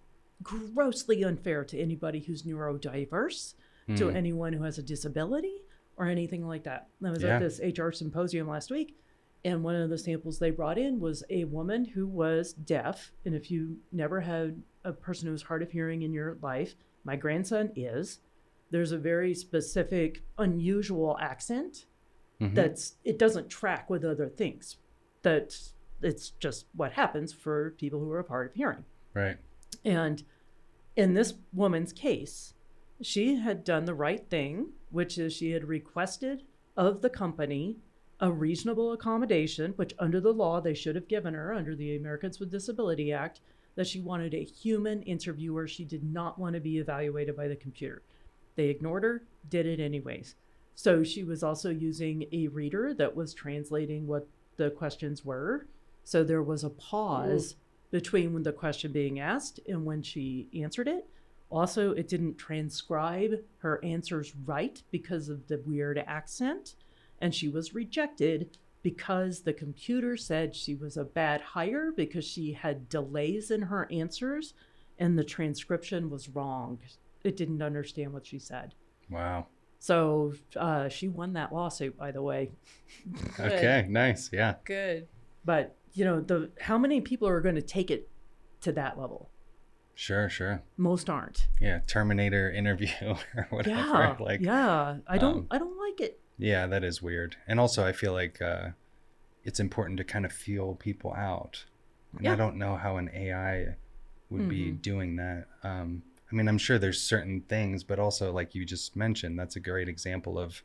grossly unfair to anybody who's neurodiverse, to anyone who has a disability or anything like that. I was at this HR symposium last week, and one of the samples they brought in was a woman who was deaf. And if you never had a person who's hard of hearing in your life, my grandson is, there's a very specific, unusual accent it doesn't track with other things. That it's just what happens for people who are hard of hearing. Right. And in this woman's case, she had done the right thing, which is she had requested of the company a reasonable accommodation, which under the law they should have given her under the Americans with Disability Act, that she wanted a human interviewer. She did not want to be evaluated by the computer. They ignored her, did it anyways. So she was also using a reader that was translating what the questions were. So there was a pause between when the question being asked and when she answered it. Also, it didn't transcribe her answers right because of the weird accent. And she was rejected because the computer said she was a bad hire because she had delays in her answers and the transcription was wrong. It didn't understand what she said. Wow. So she won that lawsuit, by the way. Okay, nice. Yeah. Good. But, how many people are going to take it to that level? Sure. Most aren't. Yeah, Terminator interview or whatever. I don't like it. Yeah, that is weird. And also I feel like it's important to kind of feel people out. And I don't know how an AI would be doing that. I'm sure there's certain things, but also like you just mentioned, that's a great example of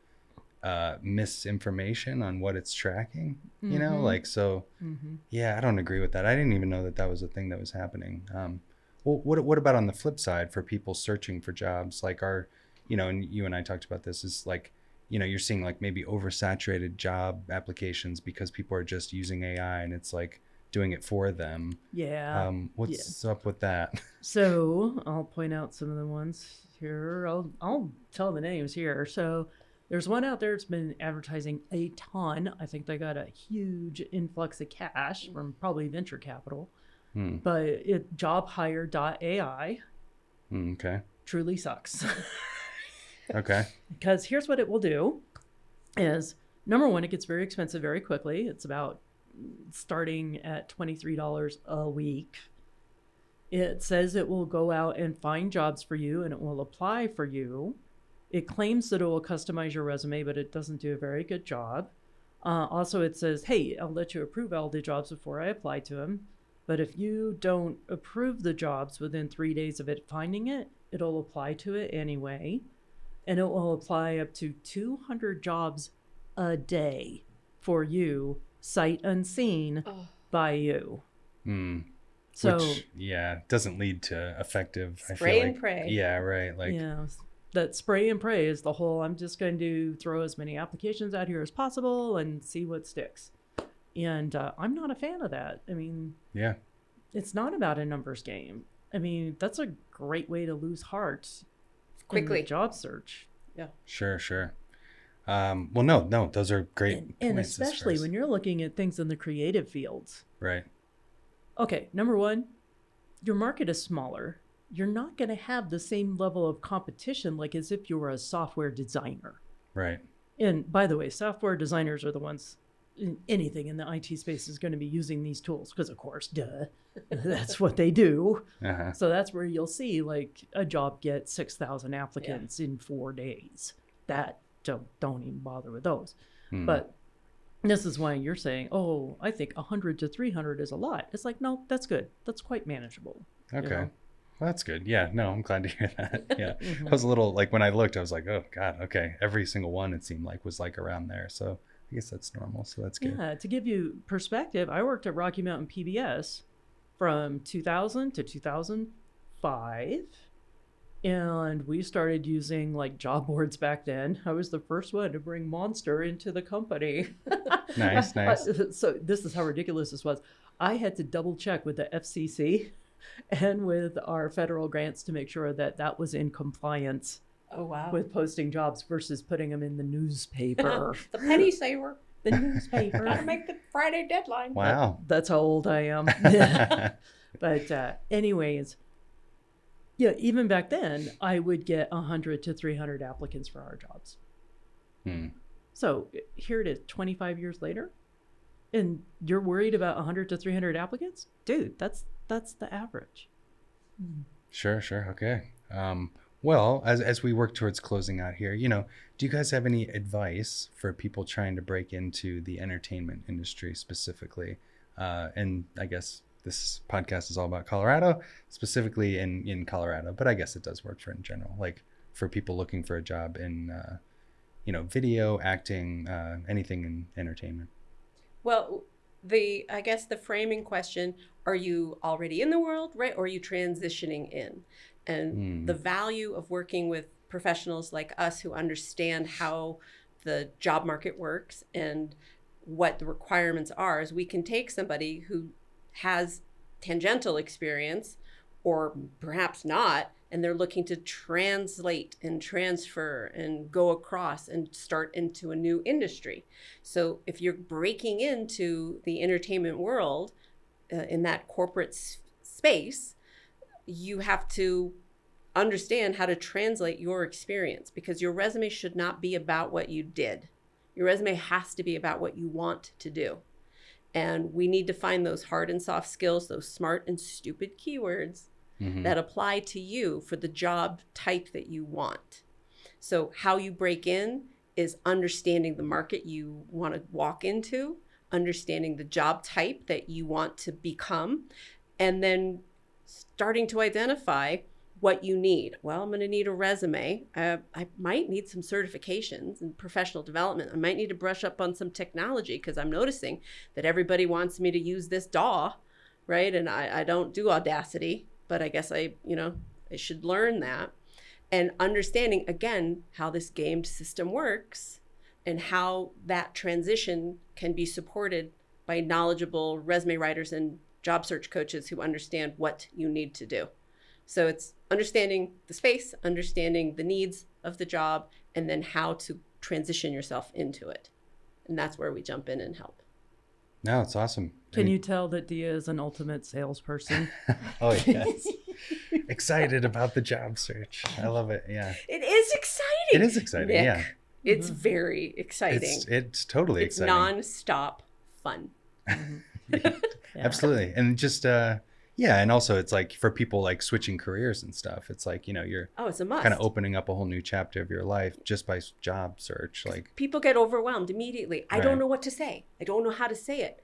misinformation on what it's tracking, yeah, I don't agree with that. I didn't even know that was a thing that was happening. Well, what about on the flip side for people searching for jobs? Like and you and I talked about this, is like, you're seeing like maybe oversaturated job applications because people are just using AI and it's like doing it for them. Yeah. What's up with that? So I'll point out some of the ones here. I'll tell the names here. So there's one out there that's been advertising a ton. I think they got a huge influx of cash from probably venture capital. But it jobhire.ai. Okay. Truly sucks. Okay. Because here's what it will do. is number one, it gets very expensive very quickly. It's about starting at $23 a week. It says it will go out and find jobs for you and it will apply for you. It claims that it will customize your resume, but it doesn't do a very good job. Also, it says, hey, I'll let you approve all the jobs before I apply to them. But if you don't approve the jobs within 3 days of it finding it, it'll apply to it anyway. And it will apply up to 200 jobs a day for you, sight unseen by you. So, which, doesn't lead to effective. Spray and pray. Yeah, right. Like, that spray and pray is the whole, I'm just going to throw as many applications out here as possible and see what sticks. And I'm not a fan of that. I mean, it's not about a numbers game. I mean, that's a great way to lose heart quickly. In the job search. Yeah. Sure. Well, no, those are great. And especially when you're looking at things in the creative fields. Right. Okay, number one, your market is smaller. You're not going to have the same level of competition like as if you were a software designer. Right. And by the way, software designers are the ones, anything in the IT space is going to be using these tools because, of course, that's what they do. So that's where you'll see like a job get 6,000 applicants in 4 days. That don't even bother with those. But this is why you're saying, oh, I think 100 to 300 is a lot. It's like, no, that's good. That's quite manageable. Okay. You know? Well, that's good. Yeah, no, I'm glad to hear that. Yeah. I was a little like when I looked, I was like, oh God, okay. Every single one it seemed like was like around there. So I guess that's normal. So that's good. Yeah. To give you perspective, I worked at Rocky Mountain PBS from 2000 to 2005. And we started using like job boards back then. I was the first one to bring Monster into the company. Nice. So this is how ridiculous this was. I had to double check with the FCC and with our federal grants to make sure that that was in compliance with posting jobs versus putting them in the newspaper. The penny saver. The newspaper. Gotta make the Friday deadline. Wow. That's how old I am. But anyways, yeah, even back then, I would get 100 to 300 applicants for our jobs. So here it is, 25 years later, and you're worried about 100 to 300 applicants? Dude, that's the average. Sure. Okay. Well, as we work towards closing out here, do you guys have any advice for people trying to break into the entertainment industry specifically? And I guess this podcast is all about Colorado, specifically in Colorado, but I guess it does work for in general, like for people looking for a job in, video, acting, anything in entertainment. Well, I guess the framing question, are you already in the world, right? Or are you transitioning in? And the value of working with professionals like us who understand how the job market works and what the requirements are is we can take somebody who has tangential experience or perhaps not, and they're looking to translate and transfer and go across and start into a new industry. So if you're breaking into the entertainment world in that corporate space, you have to understand how to translate your experience, because your resume should not be about what you did. Your resume has to be about what you want to do. And we need to find those hard and soft skills, those smart and stupid keywords that apply to you for the job type that you want. So how you break in is understanding the market you want to walk into, understanding the job type that you want to become, and then starting to identify what you need. Well, I'm going to need a resume. I might need some certifications and professional development. I might need to brush up on some technology because I'm noticing that everybody wants me to use this DAW, right? And I don't do Audacity, but I guess I should learn that. And understanding, again, how this gamed system works and how that transition can be supported by knowledgeable resume writers and job search coaches who understand what you need to do. So it's understanding the space, understanding the needs of the job, and then how to transition yourself into it. And that's where we jump in and help. No, it's awesome. Can you tell that Dia is an ultimate salesperson? Oh, yes. Excited about the job search. I love it. Yeah. It is exciting. It is exciting. Nick. Yeah. It's very exciting. It's totally It's exciting. non-stop fun. Yeah. Absolutely. And just and also it's like for people like switching careers and stuff, it's like, you know, you're It's a must. kind of opening up a whole new chapter of your life just by job search. Like People get overwhelmed immediately. I Right. don't know what to say. I don't know how to say it.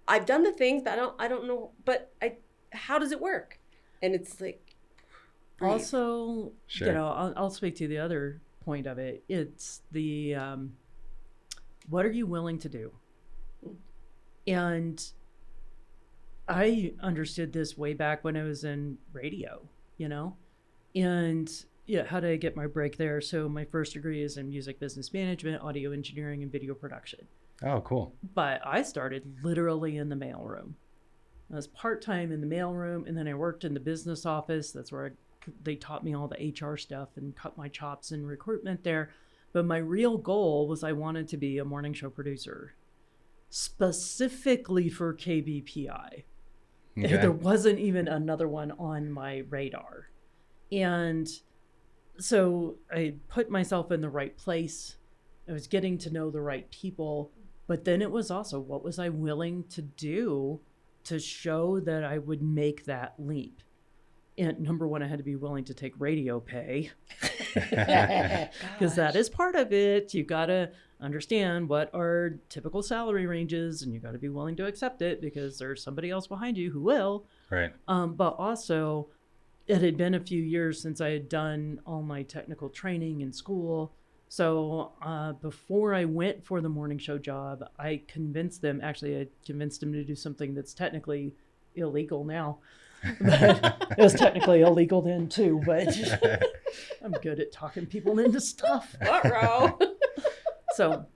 I've done the things that I don't know, but how does it work? And it's like, breathe. Also, Sure. you know, I'll speak to the other point of it. It's the what are you willing to do? And I understood this way back when I was in radio, you know, and how did I get my break there? So my first degree is in music business management, audio engineering, and video production. Oh, cool. But I started literally in the mailroom. I was part-time in the mailroom, and then I worked in the business office. That's where they taught me all the HR stuff and cut my chops in recruitment there. But my real goal was I wanted to be a morning show producer, specifically for KBPI. Okay. There wasn't even another one on my radar. And so I put myself in the right place. I was getting to know the right people. But then it was also, what was I willing to do to show that I would make that leap? And number one, I had to be willing to take radio pay, because that is part of it. You got to understand what are typical salary ranges, and you got to be willing to accept it because there's somebody else behind you who will. Right. But also, it had been a few years since I had done all my technical training in school. So before I went for the morning show job, I convinced them to do something that's technically illegal now. But it was technically illegal then too, but I'm good at talking people into stuff. Ruh-roh. So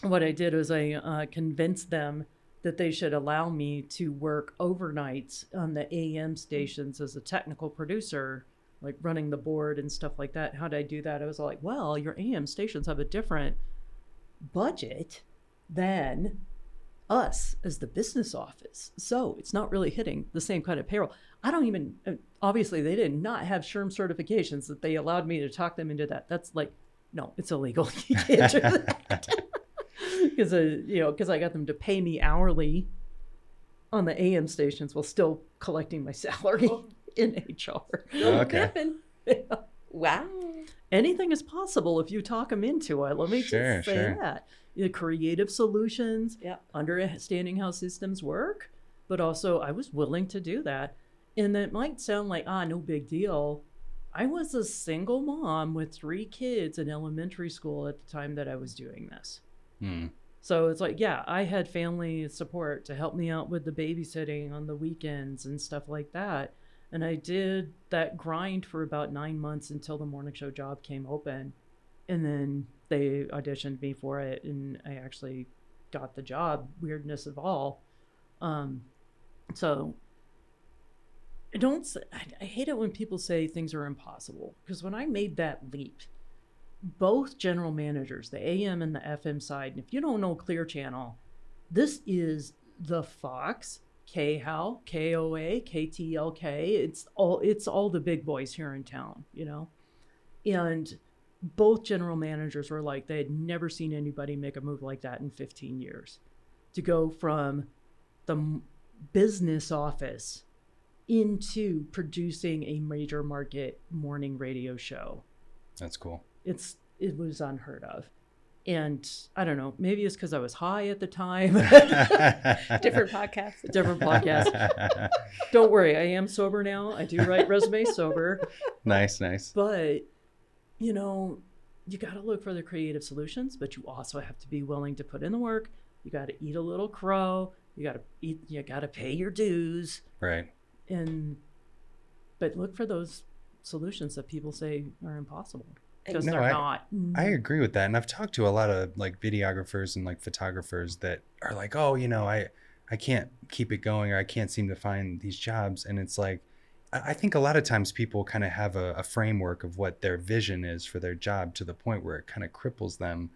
what I did was I convinced them that they should allow me to work overnights on the AM stations as a technical producer, like running the board and stuff like that. How did I do that? I was like, well, your AM stations have a different budget than us as the business office. So it's not really hitting the same kind of payroll. I don't even, obviously they did not have SHRM certifications that they allowed me to talk them into that. That's like, no, it's illegal. You can't do that. Because I got them to pay me hourly on the AM stations while still collecting my salary in HR. Okay. Yeah. Wow. Anything is possible if you talk them into it. Let me Sure, just say sure. that. The creative solutions, Yeah. understanding how systems work, but also I was willing to do that. And that might sound like, no big deal. I was a single mom with 3 kids in elementary school at the time that I was doing this. So it's like, yeah, I had family support to help me out with the babysitting on the weekends and stuff like that. And I did that grind for about 9 months until the morning show job came open. And then they auditioned me for it, and I actually got the job, weirdness of all. So I hate it when people say things are impossible, because when I made that leap, both general managers, the AM and the FM side, and if you don't know Clear Channel, this is the Fox, KHOW, KOA, KTLK. It's all the big boys here in town, you know? And both general managers were like, they had never seen anybody make a move like that in 15 years. To go from the business office into producing a major market morning radio show. That's cool. It was unheard of. And I don't know, maybe it's because I was high at the time. Different podcast. Different podcast. Don't worry, I am sober now. I do write resumes sober. Nice. But, you know, you got to look for the creative solutions, but you also have to be willing to put in the work. You got to eat a little crow. You got to pay your dues. Right. But look for those solutions that people say are impossible, because No, they're not. I agree with that. And I've talked to a lot of like videographers and like photographers that are like, oh, you know, I can't keep it going, or I can't seem to find these jobs. And it's like, I think a lot of times people kind of have a framework of what their vision is for their job, to the point where it kind of cripples them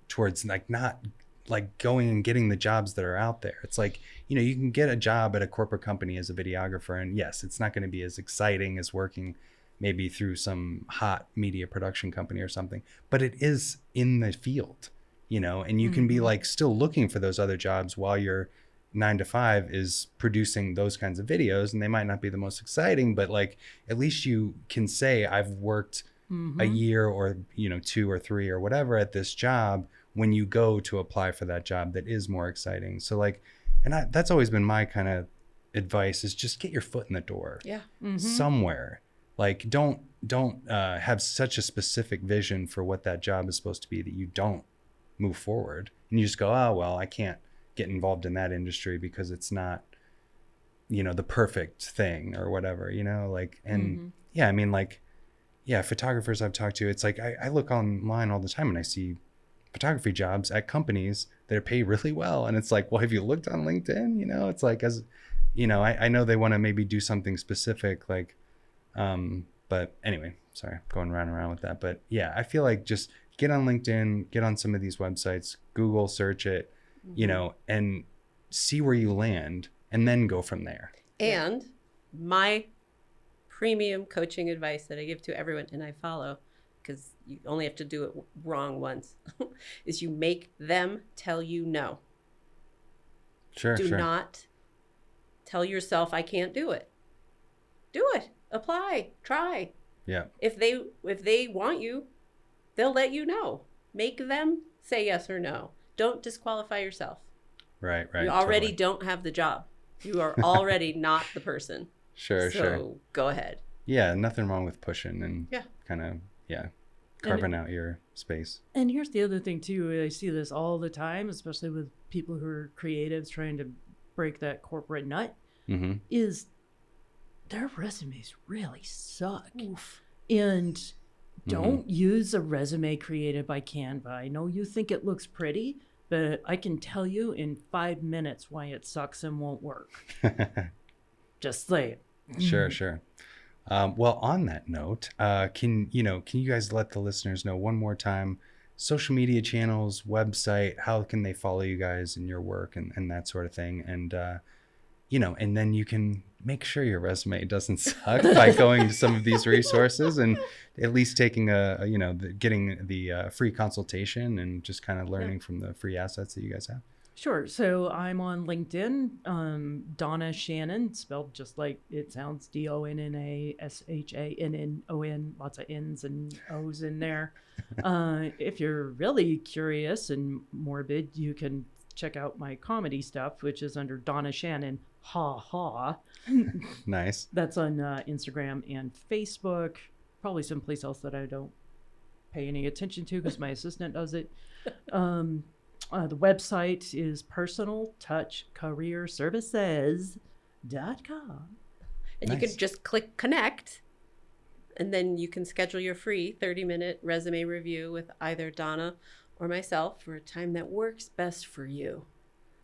towards like not like going and getting the jobs that are out there. It's like, you know, you can get a job at a corporate company as a videographer, and yes, it's not going to be as exciting as working maybe through some hot media production company or something, but it is in the field, you know, and you can be like still looking for those other jobs while your 9 to 5 is producing those kinds of videos, and they might not be the most exciting, but like at least you can say I've worked a year or, you know, 2 or 3 or whatever at this job when you go to apply for that job that is more exciting. So like, and that's always been my kind of advice, is just get your foot in the door somewhere. Like don't have such a specific vision for what that job is supposed to be that you don't move forward, and you just go, oh, well, I can't get involved in that industry because it's not, you know, the perfect thing or whatever, you know, like, and yeah, I mean, like, yeah, photographers I've talked to, it's like, I look online all the time and I see photography jobs at companies that pay really well. And it's like, well, have you looked on LinkedIn? You know, it's like, as you know, I know they want to maybe do something specific, like, but anyway, sorry, going round and around with that. But yeah, I feel like just get on LinkedIn, get on some of these websites, Google search it, you know, and see where you land, and then go from there. And my premium coaching advice that I give to everyone, and I follow, because you only have to do it wrong once, is you make them tell you no. Sure. Do not tell yourself I can't do it. Do it. Apply. Try. Yeah. If they want you, they'll let you know. Make them say yes or no. Don't disqualify yourself. Right. You already don't have the job. You are already not the person. Sure. So go ahead. Yeah, nothing wrong with pushing and kind of carving out your space. And here's the other thing too. I see this all the time, especially with people who are creatives trying to break that corporate nut, is their resumes really suck. Oof. And don't use a resume created by Canva. I know you think it looks pretty, but I can tell you in 5 minutes why it sucks and won't work. Just say it. Sure. Well, on that note, can you guys let the listeners know one more time, social media channels, website, how can they follow you guys and your work and that sort of thing? And, and then you can make sure your resume doesn't suck by going to some of these resources and at least taking getting the free consultation and just kind of learning from the free assets that you guys have. Sure. So I'm on LinkedIn, Donna Shannon, spelled just like it sounds, DonnaShannon, lots of N's and O's in there. If you're really curious and morbid, you can check out my comedy stuff, which is under Donna Shannon, ha ha. Nice. That's on Instagram and Facebook, probably someplace else that I don't pay any attention to because my assistant does it. The website is personaltouchcareerservices.com. And you can just click connect, and then you can schedule your free 30-minute resume review with either Donna or myself for a time that works best for you.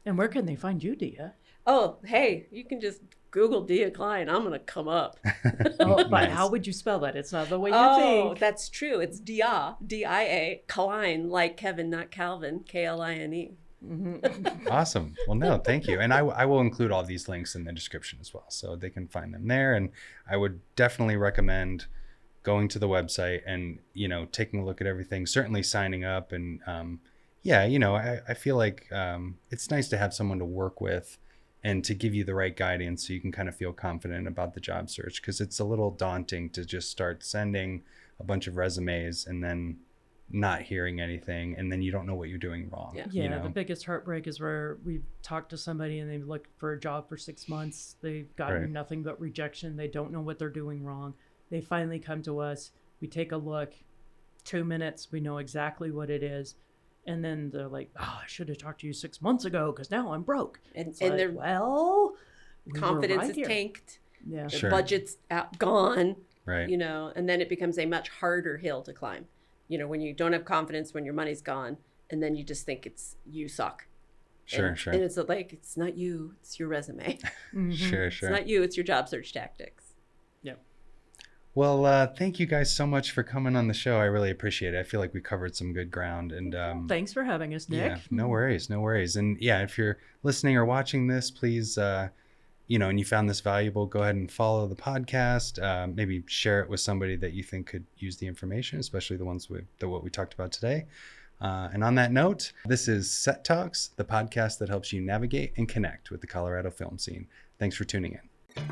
And where can they find you, Dia? Oh, hey, you can just Google Dia Kline. I'm going to come up. But nice. How would you spell that? It's not the way you think. Oh, that's true. It's Dia, D-I-A, Kline, like Kevin, not Calvin, K-L-I-N-E. Awesome. Well, no, thank you. And I will include all these links in the description as well, so they can find them there. And I would definitely recommend going to the website and, taking a look at everything, certainly signing up. And I feel like it's nice to have someone to work with and to give you the right guidance so you can kind of feel confident about the job search, because it's a little daunting to just start sending a bunch of resumes and then not hearing anything, and then you don't know what you're doing wrong. Yeah, the biggest heartbreak is where we've talked to somebody and they've looked for a job for 6 months. They've gotten nothing but rejection. They don't know what they're doing wrong. They finally come to us. We take a look, 2 minutes, we know exactly what it is. And then they're like, oh, I should have talked to you 6 months ago because now I'm broke. And like, their confidence is tanked. Yeah. The budget's gone. Right. And then it becomes a much harder hill to climb. When you don't have confidence, when your money's gone, and then you just think you suck. Sure. And it's like, it's not you, it's your resume. Sure. It's not you, it's your job search tactics. Yep. Well, thank you guys so much for coming on the show. I really appreciate it. I feel like we covered some good ground. And thanks for having us, Nick. Yeah, no worries. And yeah, if you're listening or watching this, please, and you found this valuable, go ahead and follow the podcast. Maybe share it with somebody that you think could use the information, especially the ones what we talked about today. And on that note, this is Set Talks, the podcast that helps you navigate and connect with the Colorado film scene. Thanks for tuning in.